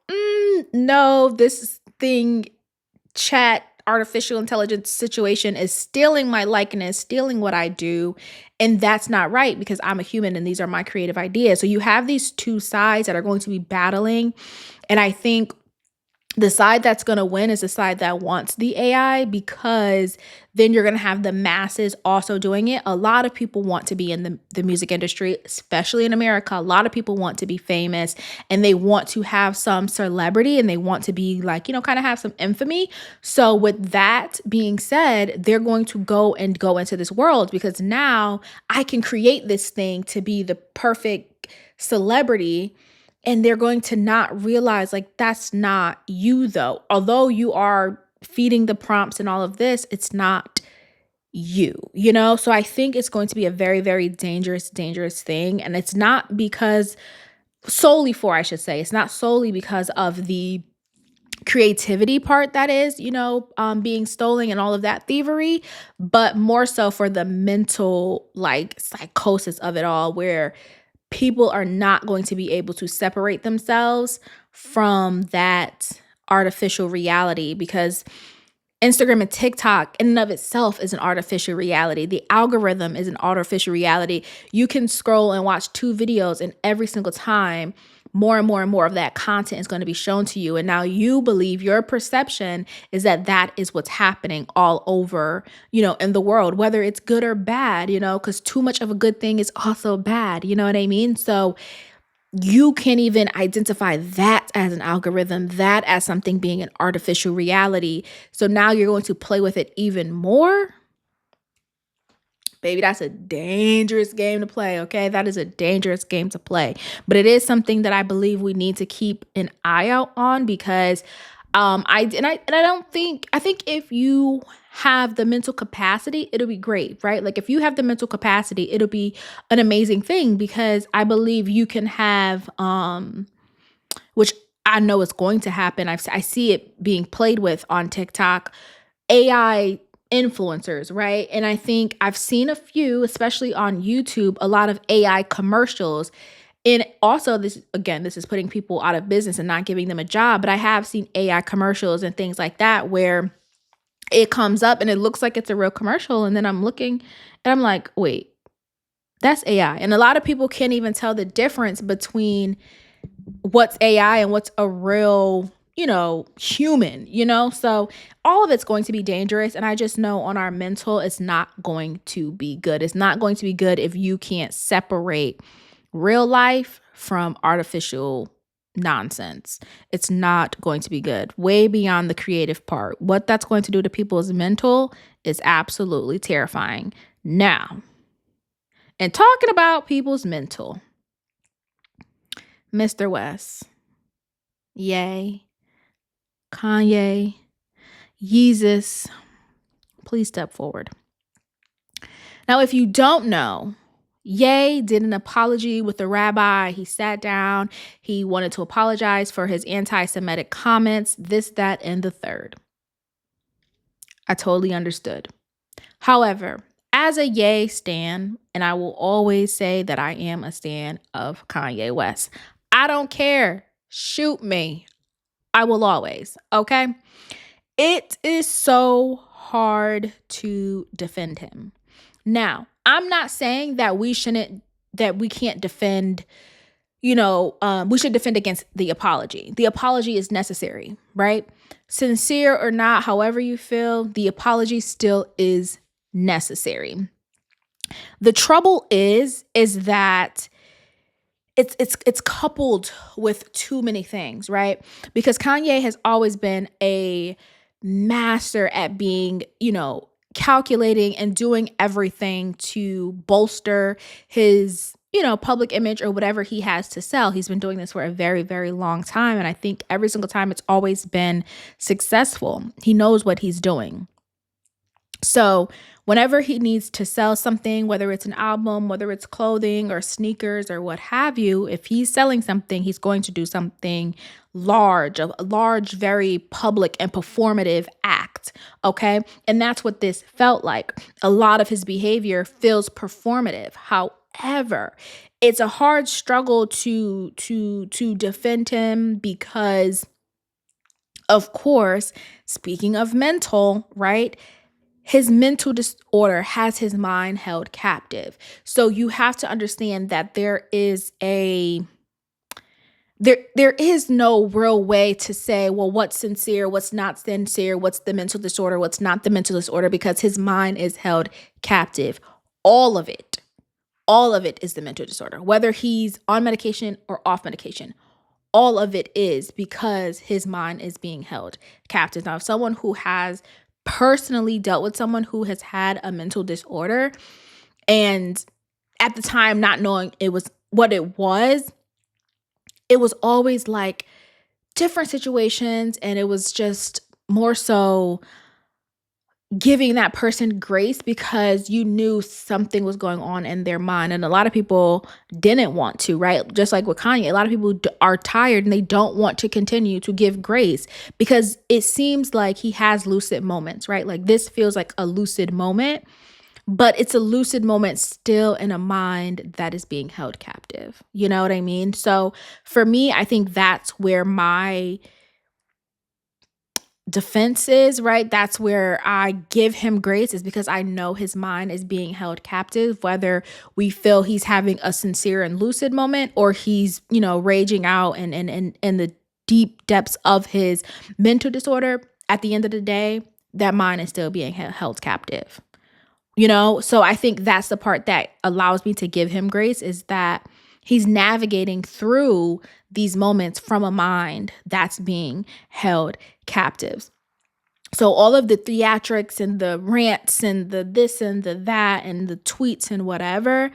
no, this thing, chat, artificial intelligence situation is stealing my likeness, stealing what I do. And that's not right, because I'm a human and these are my creative ideas. So you have these two sides that are going to be battling. And I think the side that's going to win is the side that wants the AI, because then you're going to have the masses also doing it. A lot of people want to be in the music industry, especially in America. A lot of people want to be famous, and they want to have some celebrity, and they want to be like, kind of have some infamy. So with that being said, they're going to go into this world, because now I can create this thing to be the perfect celebrity. And they're going to not realize, like, that's not you, though. Although you are feeding the prompts and all of this, it's not you, So I think it's going to be a very, very dangerous thing. And it's not it's not solely because of the creativity part that is, being stolen and all of that thievery, but more so for the mental, like, psychosis of it all, where people are not going to be able to separate themselves from that artificial reality, because Instagram and TikTok in and of itself is an artificial reality. The algorithm is an artificial reality. You can scroll and watch 2 videos, and every single time more and more and more of that content is going to be shown to you. And now you believe, your perception is that is what's happening all over, in the world, whether it's good or bad, because too much of a good thing is also bad. You know what I mean? So you can't even identify that as an algorithm, that as something being an artificial reality. So now you're going to play with it even more. Baby, that's a dangerous game to play, okay? That is a dangerous game to play. But it is something that I believe we need to keep an eye out on, because I think if you have the mental capacity, it'll be great, right? Like, if you have the mental capacity, it'll be an amazing thing, because I believe you can have, which I know is going to happen. I see it being played with on TikTok, AI influencers, right? And I think I've seen a few, especially on YouTube, a lot of AI commercials. And also, this is putting people out of business and not giving them a job. But I have seen AI commercials and things like that where it comes up and it looks like it's a real commercial. And then I'm looking and I'm like, wait, that's AI. And a lot of people can't even tell the difference between what's AI and what's a real, human, So all of it's going to be dangerous. And I just know on our mental, it's not going to be good. It's not going to be good if you can't separate real life from artificial nonsense. It's not going to be good. Way beyond the creative part. What that's going to do to people's mental is absolutely terrifying. Now, and talking about people's mental, Mr. West, Ye, Kanye, Yeezus, please step forward. Now, if you don't know, Ye did an apology with the rabbi. He sat down. He wanted to apologize for his anti-Semitic comments, this, that, and the third. I totally understood. However, as a Ye stan, and I will always say that I am a stan of Kanye West. I don't care. Shoot me. I will always, okay? It is so hard to defend him. Now, I'm not saying that we can't defend, we should defend against the apology. The apology is necessary, right? Sincere or not, however you feel, the apology still is necessary. The trouble is that it's coupled with too many things, right? Because Kanye has always been a master at being, calculating and doing everything to bolster his, public image or whatever he has to sell. He's been doing this for a very, very long time. And I think every single time it's always been successful. He knows what he's doing. So whenever he needs to sell something, whether it's an album, whether it's clothing or sneakers or what have you, if he's selling something, he's going to do something large, a large, very public and performative act. Okay. And that's what this felt like. A lot of his behavior feels performative. However, it's a hard struggle to defend him because, of course, speaking of mental, right? His mental disorder has his mind held captive. So you have to understand that there is there is no real way to say, well, what's sincere, what's not sincere, what's the mental disorder, what's not the mental disorder, because his mind is held captive. All of it. All of it is the mental disorder, whether he's on medication or off medication. All of it is because his mind is being held captive. Now, if someone who has personally dealt with someone who has had a mental disorder, and at the time not knowing it was what it was always like different situations, and it was just more so giving that person grace because you knew something was going on in their mind. And a lot of people didn't want to, right? Just like with Kanye, a lot of people are tired and they don't want to continue to give grace because it seems like he has lucid moments, right? Like this feels like a lucid moment, but it's a lucid moment still in a mind that is being held captive. You know what I mean? So for me, I think that's where my defense is, right? That's where I give him grace, is because I know his mind is being held captive, whether we feel he's having a sincere and lucid moment or he's, raging out and in the deep depths of his mental disorder. At the end of the day, that mind is still being held captive. So I think that's the part that allows me to give him grace, is that he's navigating through these moments from a mind that's being held captive. So all of the theatrics and the rants and the this and the that and the tweets and whatever,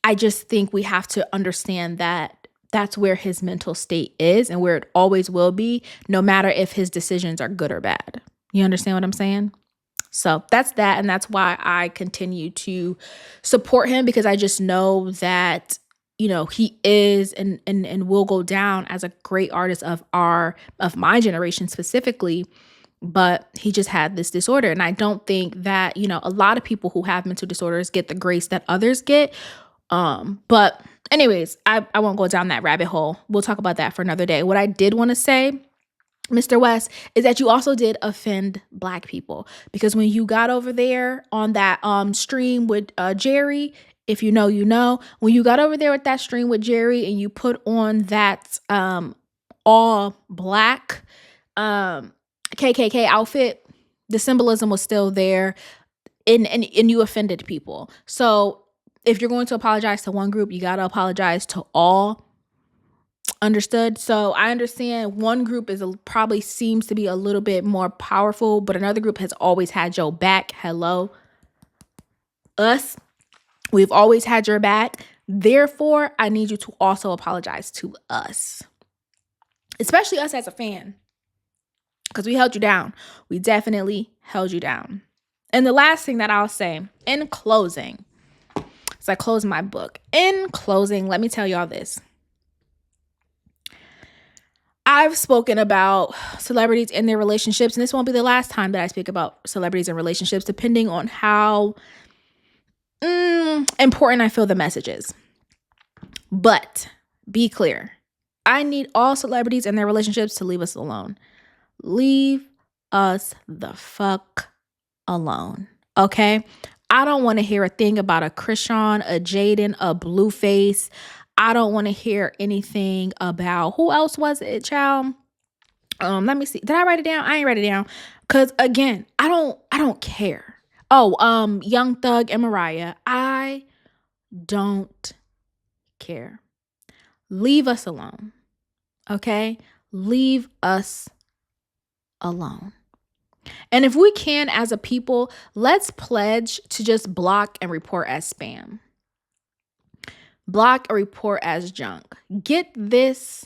I just think we have to understand that that's where his mental state is and where it always will be, no matter if his decisions are good or bad. You understand what I'm saying? So that's that. And that's why I continue to support him, because I just know that, he is and will go down as a great artist of my generation specifically. But he just had this disorder. And I don't think that, a lot of people who have mental disorders get the grace that others get. But anyways, I won't go down that rabbit hole. We'll talk about that for another day. What I did want to say, Mr. West, is that you also did offend Black people, because when you got over there on that stream with Jerry, if you know, when you got over there with that stream with Jerry and you put on that all Black KKK outfit, the symbolism was still there, and you offended people. So if you're going to apologize to one group, you got to apologize to all. Understood? So I understand one group probably seems to be a little bit more powerful, but another group has always had your back. Hello? Us. We've always had your back. Therefore, I need you to also apologize to us, especially us as a fan, because we held you down. We definitely held you down. And the last thing that I'll say in closing, as I close my book, in closing, let me tell y'all this. I've spoken about celebrities and their relationships, and this won't be the last time that I speak about celebrities and relationships, depending on how important I feel the message is. But be clear. I need all celebrities and their relationships to leave us alone. Leave us the fuck alone. Okay? I don't want to hear a thing about a Krishan, a Jaden, a Blueface. I don't want to hear anything about, who else was it, child? Let me see. Did I write it down? I ain't write it down. Cause again, I don't care. Oh, Young Thug and Mariah. I don't care. Leave us alone. Okay? Leave us alone. And if we can, as a people, let's pledge to just block and report as spam. Block or report as junk. Get this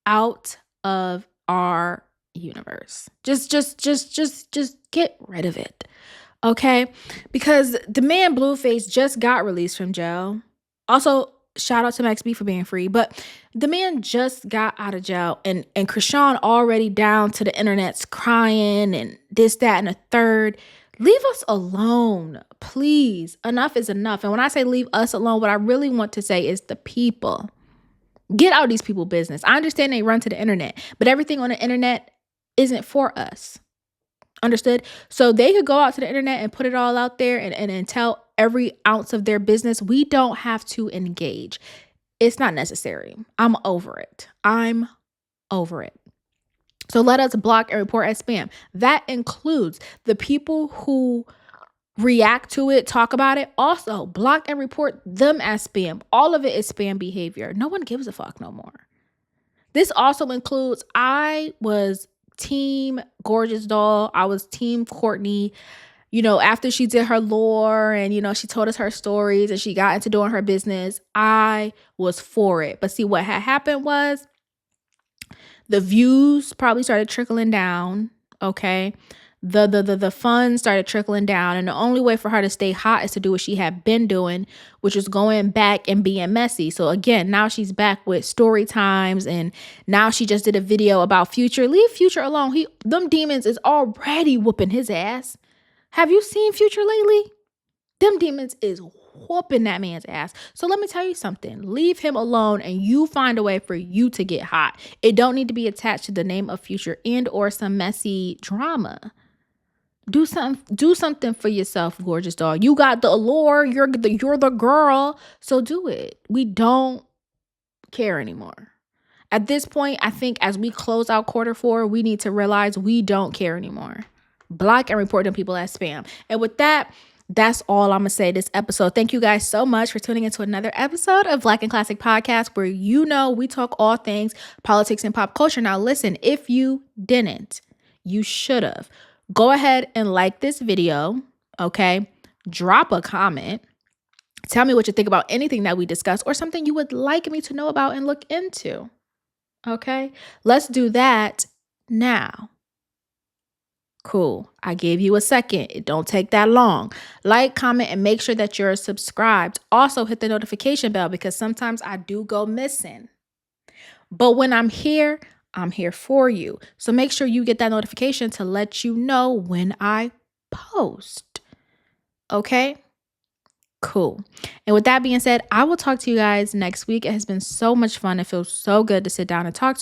out of our universe. Just get rid of it. Okay? Because the man Blueface just got released from jail. Also, shout out to Max B for being free. But the man just got out of jail, and Krishan already down to the internet's crying and this, that, and a third. Leave us alone, please. Enough is enough. And when I say leave us alone, what I really want to say is the people. Get out of these people's business. I understand they run to the internet, but everything on the internet isn't for us. Understood? So they could go out to the internet and put it all out there and tell every ounce of their business. We don't have to engage. It's not necessary. I'm over it. I'm over it. So let us block and report as spam. That includes the people who react to it, talk about it. Also, block and report them as spam. All of it is spam behavior. No one gives a fuck no more. This also includes, I was team Gorgeous Doll. I was team Courtney. After she did her lore and, she told us her stories and she got into doing her business, I was for it. But see, what had happened was the views probably started trickling down. Okay. The funds started trickling down. And the only way for her to stay hot is to do what she had been doing, which is going back and being messy. So again, now she's back with story times. And now she just did a video about Future. Leave Future alone. Them demons is already whooping his ass. Have you seen Future lately? Them demons is whooping that man's ass. So let me tell you something. Leave him alone and you find a way for you to get hot. It don't need to be attached to the name of Future and or some messy drama. Do something for yourself, Gorgeous Doll. You got the allure. You're the girl. So do it. We don't care anymore. At this point, I think as we close out Q4, we need to realize we don't care anymore. Block and report them people as spam. And with that, that's all I'm going to say this episode. Thank you guys so much for tuning into another episode of Black and Classic Podcast, where we talk all things politics and pop culture. Now listen, if you didn't, you should have. Go ahead and like this video, okay? Drop a comment. Tell me what you think about anything that we discussed or something you would like me to know about and look into, okay? Let's do that now. Cool. I gave you a second. It don't take that long. Like, comment, and make sure that you're subscribed. Also, hit the notification bell because sometimes I do go missing. But when I'm here for you. So make sure you get that notification to let you know when I post. Okay? Cool. And with that being said, I will talk to you guys next week. It has been so much fun. It feels so good to sit down and talk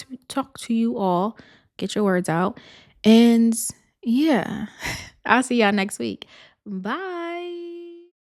to you all. Get your words out. And yeah, I'll see y'all next week. Bye.